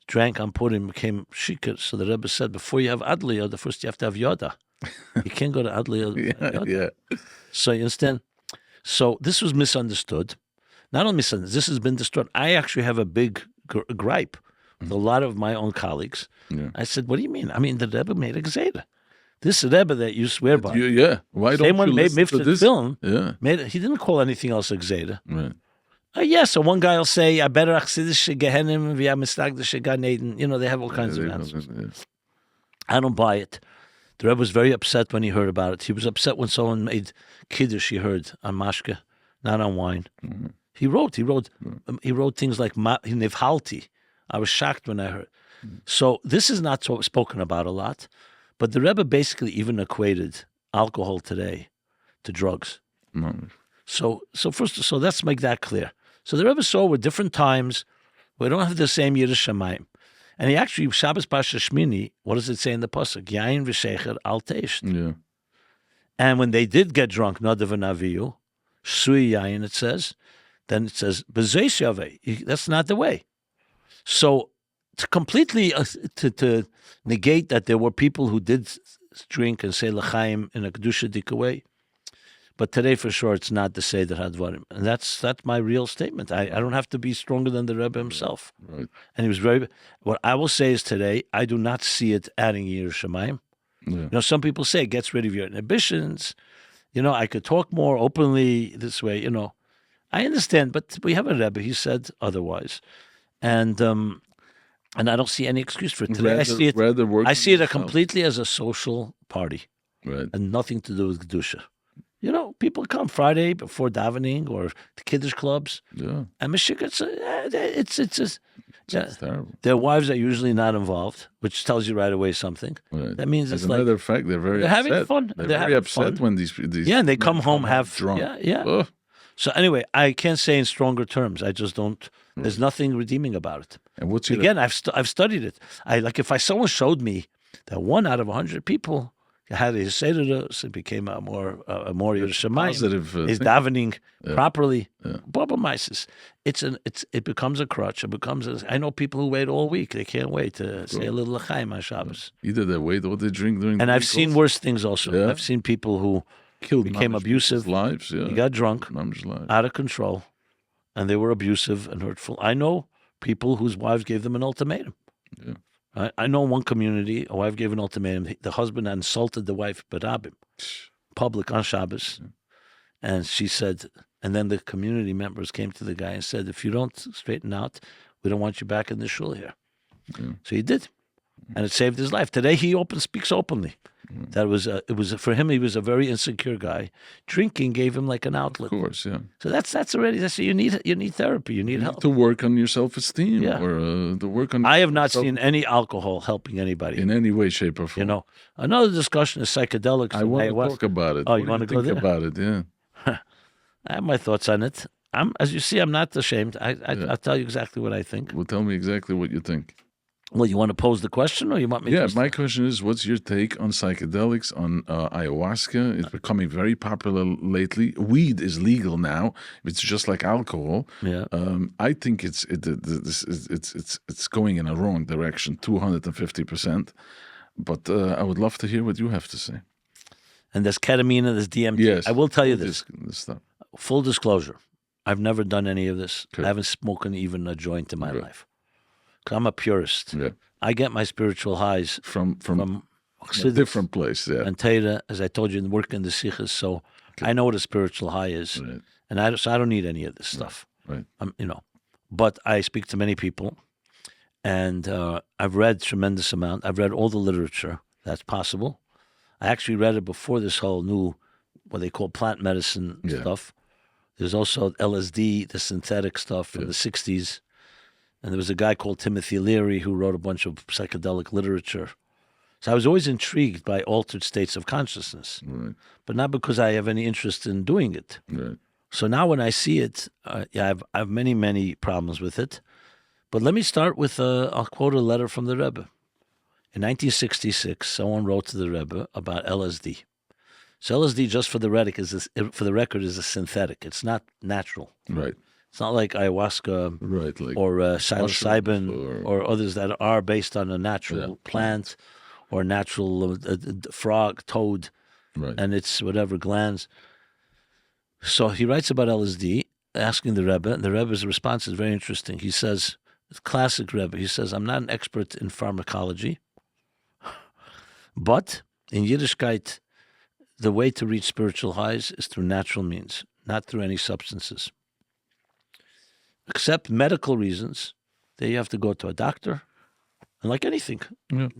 drank on Purim, became shikar. So the Rebbe said, before you have Adela Yoda, first you have to have Yoda. You can't go to Adela Yoda. Yeah. So you understand? So this was misunderstood. Not only misunderstood, this has been destroyed. I actually have a big gripe with a lot of my own colleagues. Yeah. I said, what do you mean? I mean, the Rebbe made a gzeda. This Rebbe that you swear by. Yeah. Why don't Same you one made listen to Miftat this? film. Yeah. He didn't call anything else a gzeda. Right. So one guy will say, I better achsidish gehenim via mistagdish gan Eden. You know, they have all kinds of answers. Yeah. I don't buy it. The Rebbe was very upset when he heard about it. He was upset when someone made kiddush, he heard, on mashke, not on wine. Mm-hmm. He wrote things like nivhalti. I was shocked when I heard. Mm-hmm. So this is not spoken about a lot, but the Rebbe basically even equated alcohol today to drugs. Mm-hmm. So let's make that clear. So the Rebbe saw with different times, we don't have the same Yiddish Shemayim. And he actually, Shabbos Pasha Shmini, what does it say in the Pasuk? Yain v'shecher al teisht. Yeah. And when they did get drunk, Nadav and Avihu, Sui Yain, it says, then it says, B'zeis Yaveh. That's not the way. So to completely, to negate that there were people who did drink and say l'chaim in a Kedusha dik way, but today, for sure, it's not the Seder Hadvarim. And that's my real statement. I don't have to be stronger than the Rebbe himself. Right. And he was very... What I will say is today, I do not see it adding Yir Shemayim. Yeah. You know, some people say it gets rid of your inhibitions. You know, I could talk more openly this way, you know. I understand, but we have a Rebbe. He said otherwise. And I don't see any excuse for it today. I see it completely as a social party. Right. And nothing to do with Kedusha. You know, people come Friday before davening or the Kiddush clubs. Yeah. And Mashiach, it's terrible. Their wives are usually not involved, which tells you right away something. Right. That means As it's a matter of fact, they're very upset. having fun. They're having very upset fun. when these and they come home half drunk. Yeah. Oh. So anyway, I can't say in stronger terms. I just don't. There's nothing redeeming about it. And what's your Again, I've studied it. If someone showed me that 1 out of 100 people had a Seder, it became a more Yerushalayim. Positive Is thing. davening properly. Yeah. Baba it becomes a crutch. I know people who wait all week. They can't wait to say a little l'chaim on Shabbos. Either they wait or they drink during And the I've week seen also. worse things also. Yeah. I've seen people who became Mamish abusive. people's lives. Yeah. He got drunk, Mamish lives. out of control, and they were abusive and hurtful. I know people whose wives gave them an ultimatum. Yeah. I know one community, a wife gave an ultimatum. The husband insulted the wife, Barabim, public on Shabbos. Yeah. And she said, And then the community members came to the guy and said, if you don't straighten out, we don't want you back in the shul here. Yeah. So he did. And it saved his life. Today he speaks openly. That it was for him. He was a very insecure guy. Drinking gave him like an outlet. Of course, yeah. So that's you need therapy. You need help to work on your self-esteem, Yeah. or to work on. I have not seen any alcohol helping anybody. in any way, shape, or form. Another discussion is psychedelics. I want to talk about it. Oh, What you do want to go think there? about it? Yeah. I have my thoughts on it. As you see, I'm not ashamed. I'll tell you exactly what I think. Well, tell me exactly what you think. Well, you want to pose the question, or you want me? Yeah, to my question is, what's your take on psychedelics, on ayahuasca? It's becoming very popular lately. Weed is legal now. It's just like alcohol. Yeah. I think it's going in a wrong direction, 250%. But I would love to hear what you have to say. And there's ketamine and there's DMT. Yes. I will tell you this. This stuff. Full disclosure. I've never done any of this. Okay. I haven't smoked even a joint in my life. 'Cause I'm a purist. Yeah. I get my spiritual highs From a Chassidus different place, yeah. and Torah, as I told you, in working the sikhs. So I know what a spiritual high is, Right. and I don't need any of this stuff. Right. But I speak to many people, and I've read tremendous amount. I've read all the literature that's possible. I actually read it before this whole new, what they call plant medicine stuff. There's also LSD, the synthetic stuff from the 60s. And there was a guy called Timothy Leary who wrote a bunch of psychedelic literature. So I was always intrigued by altered states of consciousness, but not because I have any interest in doing it. Right. So now when I see it, I have many, many problems with it. But let me start with, I'll quote a letter from the Rebbe. In 1966, someone wrote to the Rebbe about LSD. So LSD, just for the record, is a synthetic. It's not natural. Right. It's not like ayahuasca Like or psilocybin or others that are based on a natural plant or natural frog, toad, and its whatever glands. So he writes about LSD, asking the Rebbe, and the Rebbe's response is very interesting. He says, classic Rebbe, he says, I'm not an expert in pharmacology, but in Yiddishkeit, the way to reach spiritual highs is through natural means, not through any substances. Except medical reasons, then you have to go to a doctor, and like anything, that's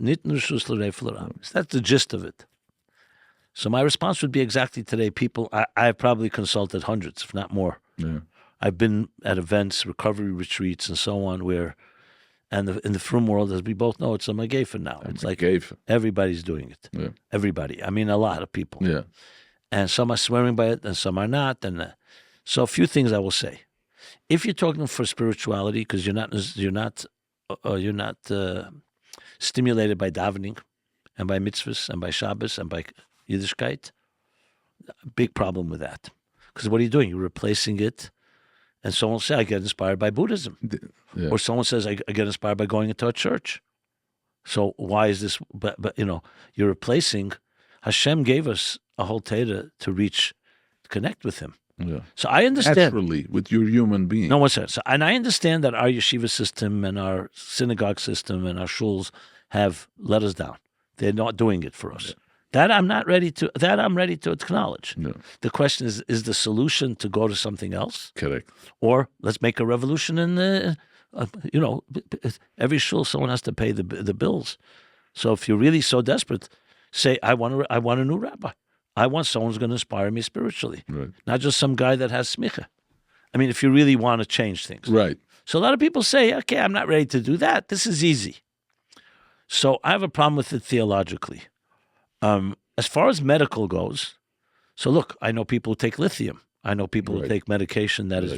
the gist of it. So my response would be exactly today. People, I've probably consulted hundreds, if not more. Yeah. I've been at events, recovery retreats, and so on, where, and in the frum world, as we both know, it's a magaifa now. It's like everybody's doing it. Yeah. Everybody. I mean, a lot of people. Yeah. And some are swearing by it, and some are not. And so a few things I will say. If you're talking for spirituality, because you're not stimulated by davening, and by mitzvahs, and by Shabbos, and by Yiddishkeit, big problem with that. Because what are you doing? You're replacing it. And someone will say, I get inspired by Buddhism. Yeah. Or someone says, I get inspired by going into a church. So why is this? But you're replacing. Hashem gave us a whole Torah to connect with Him. Yeah. So I understand. Naturally, with your human being. No one says. So, and I understand that our yeshiva system and our synagogue system and our shuls have let us down. They're not doing it for us. That I'm ready to acknowledge. No. The question is the solution to go to something else? Correct. Or let's make a revolution in every shul someone has to pay the bills. So if you're really so desperate, say, I want a new rabbi. I want someone who's going to inspire me spiritually. Right. Not just some guy that has smicha. I mean, if you really want to change things. Right. So a lot of people say, okay, I'm not ready to do that. This is easy. So I have a problem with it theologically. As far as medical goes, so look, I know people who take lithium. I know people who take medication that is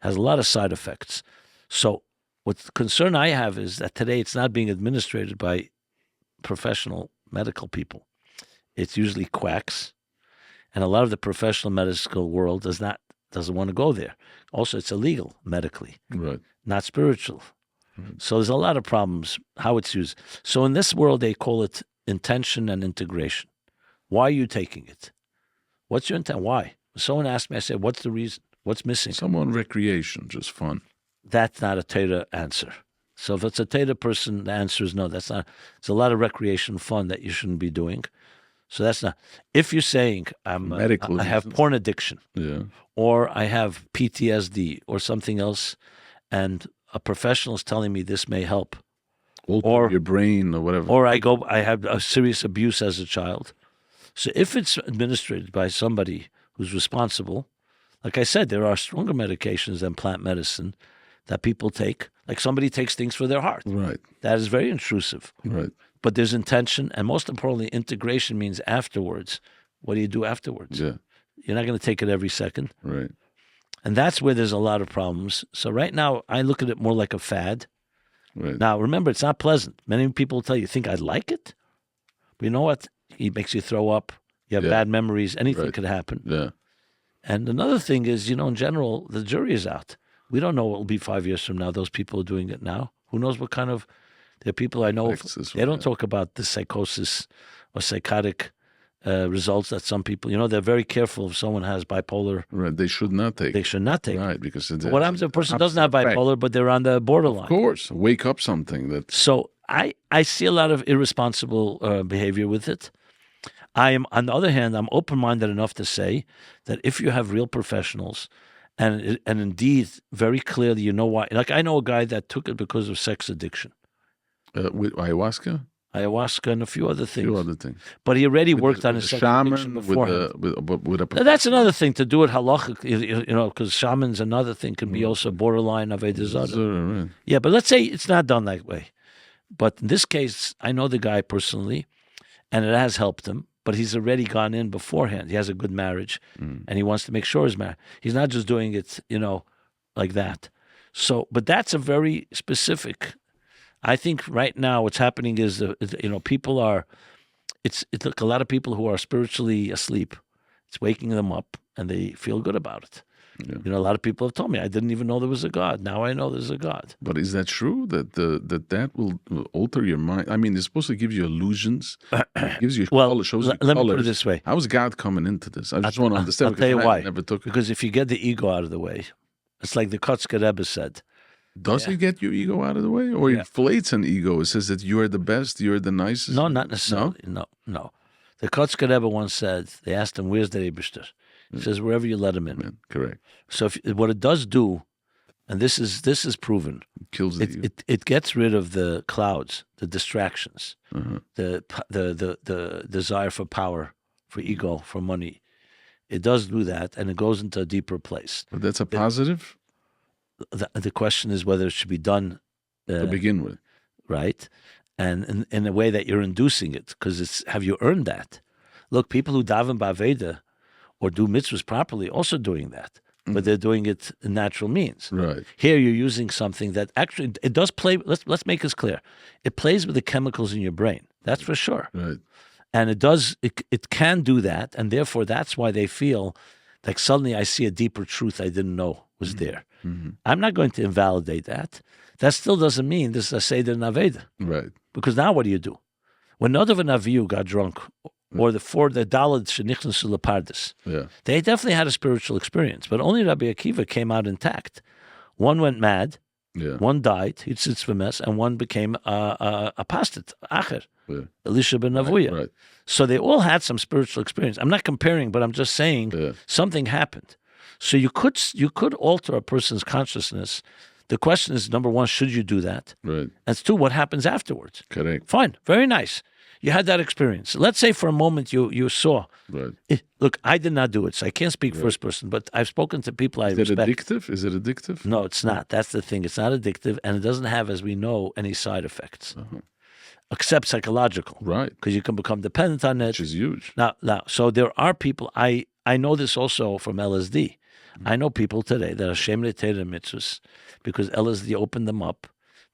has a lot of side effects. So what the concern I have is that today it's not being administered by professional medical people. It's usually quacks. And a lot of the professional medical world doesn't want to go there. Also, it's illegal medically, not spiritual. So there's a lot of problems how it's used. So in this world, they call it intention and integration. Why are you taking it? What's your intent? Why? Someone asked me, I said, what's the reason? What's missing? Someone recreation, just fun. That's not a Torah answer. So if it's a Torah person, the answer is no. That's not. It's a lot of recreation fun that you shouldn't be doing. So that's not. If you're saying Medical I have reasons. porn addiction, Yeah. or I have PTSD or something else, and a professional is telling me this may help, Alter Or- your brain or whatever. or I have a serious abuse as a child. So if it's administered by somebody who's responsible, like I said, there are stronger medications than plant medicine that people take. Like somebody takes things for their heart. Right. That is very intrusive. Right. But there's intention, and most importantly, integration means afterwards. What do you do afterwards? Yeah. You're not going to take it every second. Right. And that's where there's a lot of problems. So right now, I look at it more like a fad. Right. Now, remember, it's not pleasant. Many people tell you, think I'd like it? But you know what? It makes you throw up. You have Yeah. bad memories. Anything Right. could happen. Yeah. And another thing is, in general, the jury is out. We don't know what will be 5 years from now. Those people are doing it now. Who knows what kind of... There are people I know, Effects as they well, don't yeah. talk about the psychosis or psychotic results that some people... they're very careful if someone has bipolar. Right. They should not take They it. should not take it. Right. Because it's What happens if a person doesn't have Abstract fact. bipolar, but they're on the borderline? Of course. Wake up something that. So I see a lot of irresponsible behavior with it. I am, on the other hand, I'm open-minded enough to say that if you have real professionals, and indeed very clearly you know why. Like I know a guy that took it because of sex addiction, With ayahuasca, ayahuasca, and a few other a things. few other things. But he already With worked the- on with his the sex addiction shaman, beforehand. with a Now, that's another thing to do it halachic, because shaman's another thing can be also borderline avodah zarah. Right. Yeah, but let's say it's not done that way. But in this case, I know the guy personally, and it has helped him. But he's already gone in beforehand. He has a good marriage, and he wants to make sure he's married. He's not just doing it, like that. So, but that's a very specific. I think right now what's happening is, people are. It's like a lot of people who are spiritually asleep. It's waking them up, and they feel good about it. Yeah. A lot of people have told me I didn't even know there was a God. Now I know there's a God. But is that true that that will alter your mind? I mean, it's supposed to give you illusions. It gives you Well, color, shows you let me put it colors. this way. How is God coming into this? I just want to understand. I'll tell you because I why. never took it. Because if you get the ego out of the way, it's like the Kotzker Rebbe said. Does it get your ego out of the way, or it inflates an ego? It says that you are the best, you're the nicest. No, not necessarily. No. The Kotzker Rebbe once said, they asked him, where's the Eibishter? He says, wherever you let him in. Man, correct. So what it does do, and this is proven, It kills the ego. it gets rid of the clouds, the distractions, Uh-huh. the desire for power, for ego, for money. It does do that, and it goes into a deeper place. But that's a positive The question is whether it should be done to begin with. right, and in a way that you're inducing it, because have you earned that? Look, people who daven ba'aveda or do mitzvahs properly also doing that, but they're doing it in natural means. Right. Here you're using something that actually it does play. Let's make this clear. It plays with the chemicals in your brain. That's for sure. Right. And it does. It can do that, and therefore that's why they feel like suddenly I see a deeper truth I didn't know was there. I'm not going to invalidate that. That still doesn't mean this is a Seder Naveda. Right. Because now what do you do? When Nadav and Avihu got drunk, or the Daled Shenichnas Lepardis, Yeah. they definitely had a spiritual experience, but only Rabbi Akiva came out intact. One went mad, Yeah. one died, Hitzitz and one became apostate, Acher, Yeah. Elisha ben Avuya. Right. So they all had some spiritual experience. I'm not comparing, but I'm just saying Yeah. something happened. So you could alter a person's consciousness. The question is, number one, should you do that? Right. And two, what happens afterwards? Correct. Fine, very nice. You had that experience. Let's say for a moment you saw. Right. Look, I did not do it, so I can't speak first person, but I've spoken to people I Is it respect. addictive? Is it addictive? No, it's not. That's the thing. It's not addictive, and it doesn't have, as we know, any side effects, except psychological, Right. because you can become dependent on it. Which is huge. Now, so there are people, I know this also from LSD. I know people today that are Shem Torah mitzvahs because LSD opened them up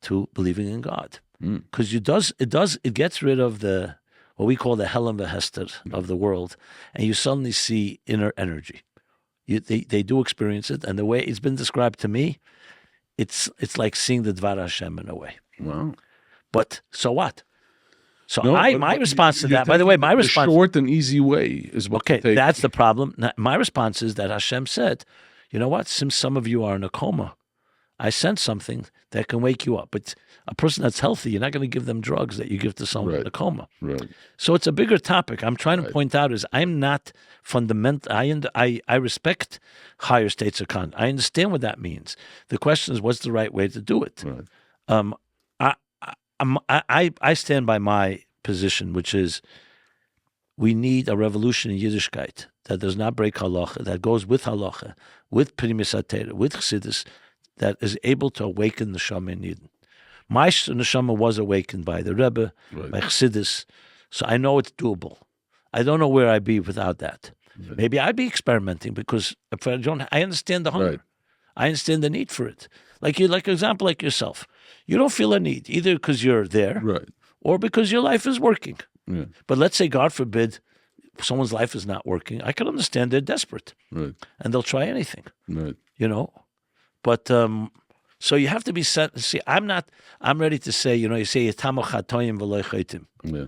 to believing in God. Because it gets rid of what we call the Helen Hester of the world, and you suddenly see inner energy. They do experience it, and the way it's been described to me, it's like seeing the Dvar Hashem in a way. Wow. But so what? So No, my but response to you're that, by the way, my taking the response. short and easy way is what Okay, you take. that's the problem. My response is that Hashem said, you know what? Since some of you are in a coma, I sense something that can wake you up. But a person that's healthy, you're not going to give them drugs that you give to someone in a coma. Right. So it's a bigger topic. I'm trying to point out is I'm not fundamental. I respect higher states of consciousness. I understand what that means. The question is, what's the right way to do it? Right. I stand by my position, which is we need a revolution in Yiddishkeit that does not break halacha, that goes with halacha, with Primus Atera, with Chassidus, that is able to awaken the neshama in Eden. My neshama was awakened by the Rebbe, by Chassidus, so I know it's doable. I don't know where I'd be without that. Right. Maybe I'd be experimenting because if I understand the hunger. Right. I understand the need for it. Like example, like yourself. You don't feel a need, either because you're there or because your life is working. Yeah. But let's say, God forbid, someone's life is not working. I can understand they're desperate. Right. And they'll try anything. Right. But so you have to be set. See, I'm ready to say, you say, yeah.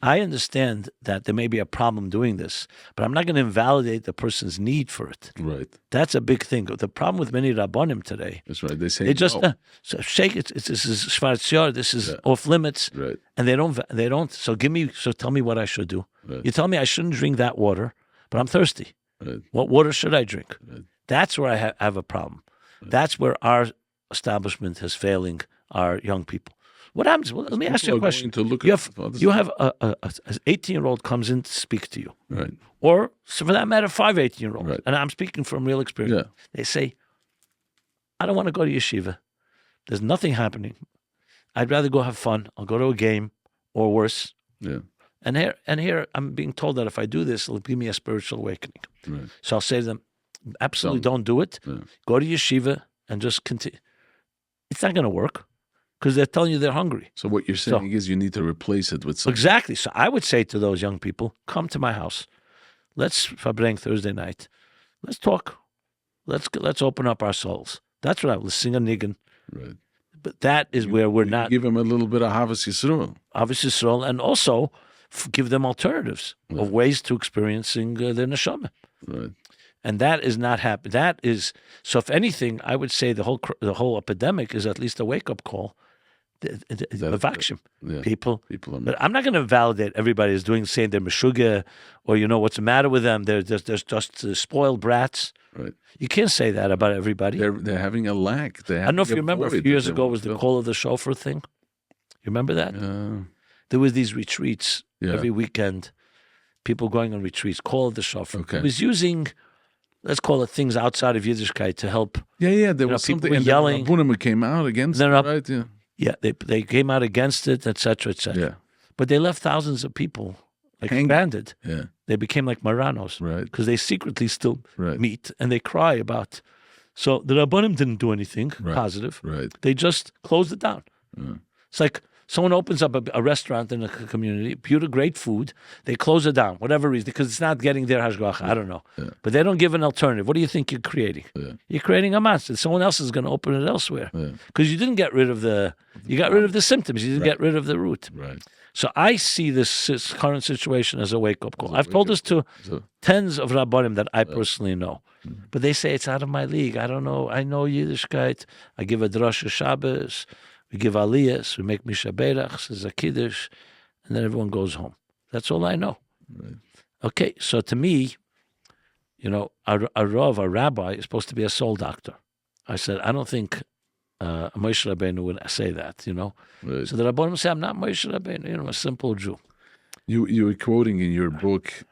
I understand that there may be a problem doing this, but I'm not going to invalidate the person's need for it. Right. That's a big thing. The problem with many Rabbanim today. That's right. They say they just so shake it. This is Schwarzjahr. This is off limits. Right. And they don't. So tell me what I should do. Right. You tell me I shouldn't drink that water, but I'm thirsty. Right. What water should I drink? Right. That's where I have a problem. Right. That's where our establishment is failing our young people. What happens? Well, let me ask you a question. You have an 18-year-old comes in to speak to you. Right. Or, so for that matter, 5 18-year-olds. Right. And I'm speaking from real experience. Yeah. They say, I don't want to go to yeshiva. There's nothing happening. I'd rather go have fun. I'll go to a game or worse. Yeah. And here I'm being told that if I do this, it'll give me a spiritual awakening. Right. So I'll say to them, absolutely don't do it. Yeah. Go to yeshiva and just continue. It's not going to work. Because they're telling you they're hungry. So what you're saying is you need to replace it with something. Exactly. So I would say to those young people, come to my house. Let's Fabrenk Thursday night. Let's talk. Let's open up our souls. That's what I was sing a niggin. Right. But that is where we're not. Give them a little bit of Havas Yisrael. Havas Yisrael, and also give them alternatives of ways to experiencing their neshama. Right. And that is not happening. That is, so if anything, I would say the whole epidemic is at least a wake-up call. The vacuum. People but I'm not going to validate everybody is saying they're meshuggah or what's the matter with them. They're just spoiled brats. Right. You can't say that about everybody. They're having a lack. I don't know if you remember a few years ago was the call of the shofar thing. You remember that? There was these retreats every weekend. People going on retreats. Call of the shofar. Okay. It was using, let's call it things outside of Yiddishkeit to help. Yeah. There was something. And yelling. Rabbanim came out against it, right? Yeah. Yeah, they came out against it, et cetera, et cetera. Yeah. But they left thousands of people stranded. Yeah. They became like Maranos. Right. Because they secretly still meet and they cry about. So the Rabbanim didn't do anything positive. Right. They just closed it down. Yeah. It's like someone opens up a restaurant in a community, great food, they close it down, whatever reason, because it's not getting their hashgacha. I don't know. Yeah. But they don't give an alternative. What do you think you're creating? Yeah. You're creating a monster. Someone else is going to open it elsewhere. Because you didn't get rid of you got rid of the symptoms. You didn't get rid of the root. Right. So I see this current situation as a wake-up call. I've told this to tens of Rabbanim that I personally know. But they say it's out of my league. I don't know. I know Yiddishkeit. I give a drasha Shabbos. We give aliyahs, we make misha berachs, there's a kiddush, and then everyone goes home. That's all I know. Right. Okay, so to me, a Rav, a rabbi, is supposed to be a soul doctor. I said, I don't think Moshe Rabbeinu would say that, Right. So the Rabbanim say, I'm not Moshe Rabbeinu, a simple Jew. You were quoting in your book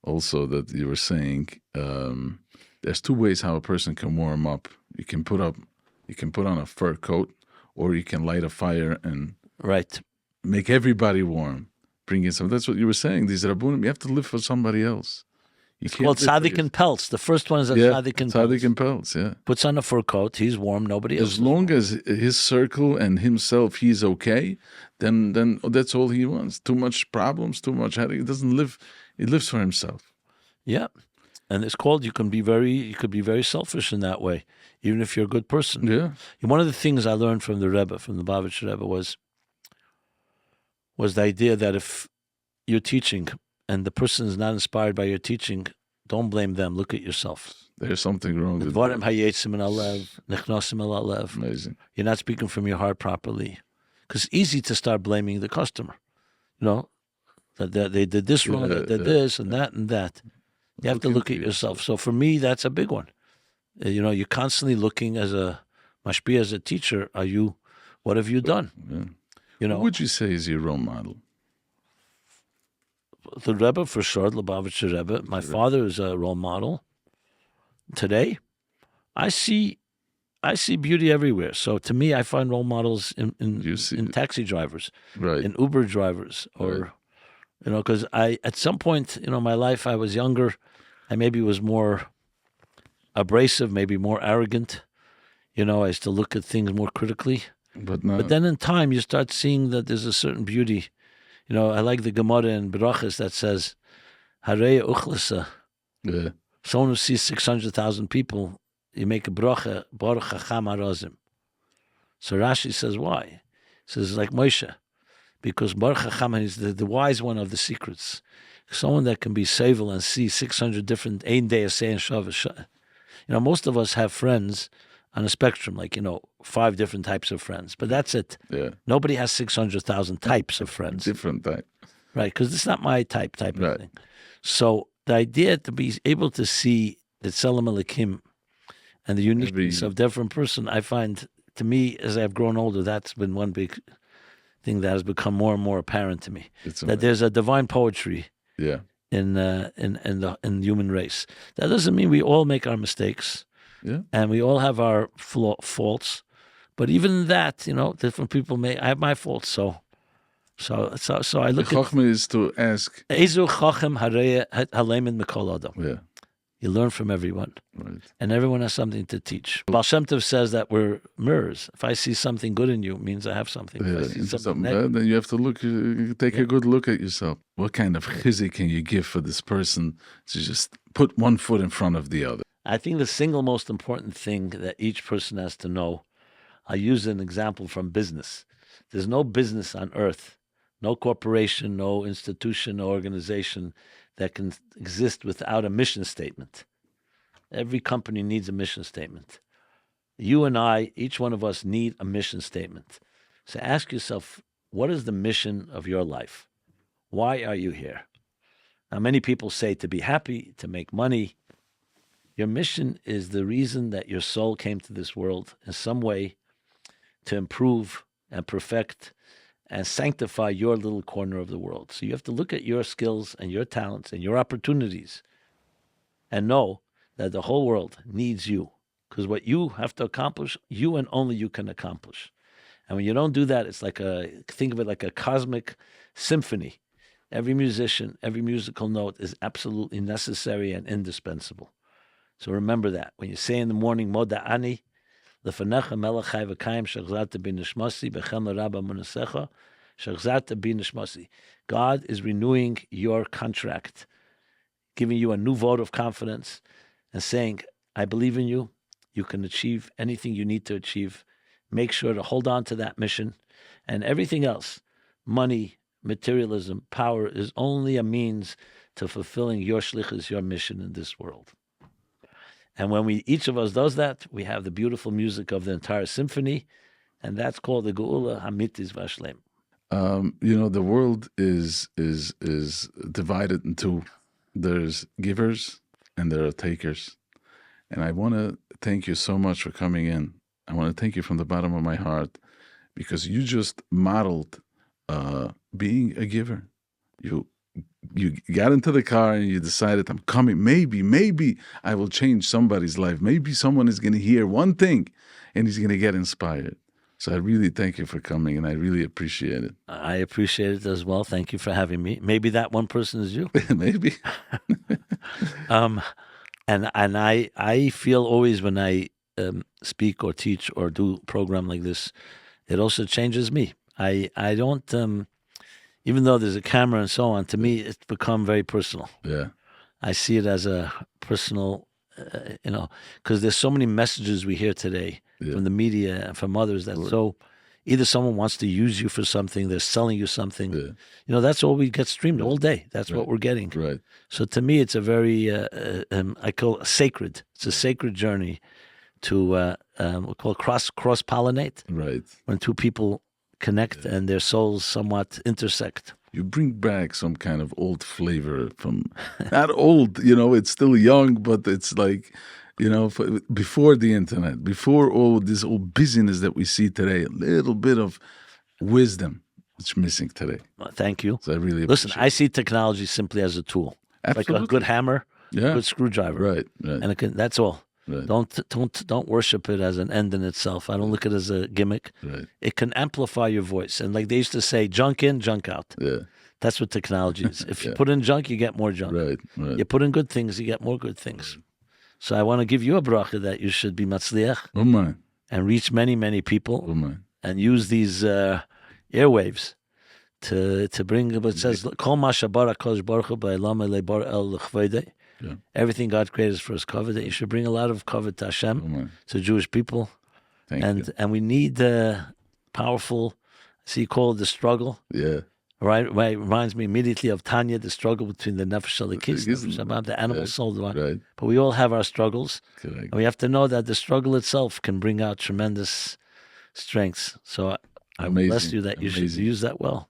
also that you were saying there's 2 ways how a person can warm up. You can put on a fur coat, or you can light a fire and make everybody warm. Bring in some. That's what you were saying. These Rabbunim, you have to live for somebody else. It's called Tzaddik and Peltz. The first one is Tzaddik and Peltz. Tzaddik and Peltz, yeah. Puts on a fur coat. He's warm. Nobody else. As long as his circle and himself, he's okay, then that's all he wants. Too much problems, too much headache. He doesn't live. He lives for himself. Yeah. And it's called, you could be very selfish in that way, even if you're a good person. Yeah. One of the things I learned from the Rebbe, from the Lubavitcher Rebbe, was the idea that if you're teaching and the person is not inspired by your teaching, don't blame them. Look at yourself. There's something wrong with Dvarim that. hayetzim min halev, nechnosim el halev. Amazing. You're not speaking from your heart properly. Because it's easy to start blaming the customer. You know, that they did this wrong, they did this and that and that. You have to look at yourself. So for me, that's a big one. You know, you're constantly looking as a mashpia, as a teacher. What have you done? Yeah. You know, Who would you say is your role model? the Rebbe for sure, Lubavitcher Rebbe. My father is a role model. Today, I see beauty everywhere. So to me, I find role models in taxi drivers, Right. in Uber drivers, or you know, because at some point, you know, my life, I was younger. I maybe was more abrasive, maybe more arrogant. You know, I used to look at things more critically. But now, But then in time, you start seeing that there's a certain beauty. You know, I like the Gemara in Berachos that says, Harei uchlasa. yeah, Someone who sees 600,000 people, you make a bracha, Baruch Chacham Harazim. So Rashi says, why? He says, like Moshe, because Baruch Chacham is the wise one of the secrets. Someone that can be Sevel and see 600 different Ein Day Asay and Shavuot. You know, most of us have friends on a spectrum, like, you know, 5 different types of friends. But that's it. yeah. Nobody has 600,000 types of friends. Different type. Right, because it's not my type of Right. thing. So the idea to be able to see the Tzelem Elokim and the uniqueness of different person, I find, to me, as I've grown older, that's been one big thing that has become more and more apparent to me. It's That there's a divine poetry yeah, in the human race. That doesn't mean we all make our mistakes, yeah. and we all have our faults. But even in that, you know, different people I have my faults. So I The look at chachma is to ask. Ezu chachem harei halemin mikol adam. Yeah, You learn from everyone, right. and everyone has something to teach. Baal Shem Tov says that we're mirrors. If I see something good in you, it means I have something. If I see Into something something negative, bad, then you have to look. Take a good look at yourself. What kind of chizik can you give for this person to just put one foot in front of the other? I think the single most important thing that each person has to know, I'll use an example from business. There's no business on earth, no corporation, no institution, no organization that can exist without a mission statement. Every company needs a mission statement. You and I, each one of us, need a mission statement. So ask yourself, what is the mission of your life? Why are you here? Now, many people say to be happy, to make money. Your mission is the reason that your soul came to this world in some way to improve and perfect and sanctify your little corner of the world. So you have to look at your skills and your talents and your opportunities and know that the whole world needs you, because what you have to accomplish, you and only you can accomplish. And when you don't do that, it's like think of it like a cosmic symphony. Every musician, every musical note is absolutely necessary and indispensable. So remember that. When you say in the morning, Moda Ani, Lefanecha melech chai v'kayim shechzarta b'nishmasi b'chem l'rabba munasecha shechzarta b'nishmasi. God is renewing your contract, giving you a new vote of confidence and saying, I believe in you. You can achieve anything you need to achieve. Make sure to hold on to that mission. And everything else, money, materialism, power, is only a means to fulfilling your shlichus, your mission in this world. And when each of us does that, we have the beautiful music of the entire symphony, and that's called the Geula Hamitis Vashlem. The world is divided into there's givers and there are takers. And I want to thank you so much for coming in. I want to thank you from the bottom of my heart because you just modeled being a giver. You got into the car and you decided, I'm coming. Maybe I will change somebody's life. Maybe someone is going to hear one thing and he's going to get inspired. So I really thank you for coming and I really appreciate it. I appreciate it as well. Thank you for having me. Maybe that one person is you. Maybe. And I feel always when I speak or teach or do a program like this, it also changes me. I don't... even though there's a camera and so on, to me, it's become very personal. Yeah. I see it as a personal, because there's so many messages we hear today from the media and from others that's so Either someone wants to use you for something, they're selling you something. Yeah. You know, that's all we get streamed all day. That's what we're getting. Right. So to me, it's a very, I call it sacred. It's a sacred journey to we call cross-pollinate. Right. When two people connect and their souls somewhat intersect. You bring back some kind of old flavor from, not old, it's still young, but it's like, before the internet, before all this old busyness that we see today, a little bit of wisdom it's missing today. Well, thank you. So I really listen. appreciate I see technology simply as a tool, Absolutely. like a good hammer, Yeah. good screwdriver, Right. and that's all. Right. Don't worship it as an end in itself. I don't look at it as a gimmick. Right. It can amplify your voice, and like they used to say, junk in, junk out. Yeah. That's what technology is. If you Yeah. put in junk, you get more junk. Right. Right. You put in good things, you get more good things. So I want to give you a bracha that you should be matzliach Oh my. and reach many, many people Oh my. and use these airwaves to bring what it says, Kol ma shabara kodesh baruch hu ba'elam elei bar el l'chvede. Yeah. Everything God created is for his covet. That you should bring a lot of covet to Hashem, Oh my. to Jewish people. Thank you. And we need powerful, so you call it the struggle. Yeah. Right, reminds me immediately of Tanya, the struggle between the nefesh elikis, the animal soul, the one. Right. But we all have our struggles, Correct. and we have to know that the struggle itself can bring out tremendous strengths. So I Amazing. bless you that you should Amazing. use that well.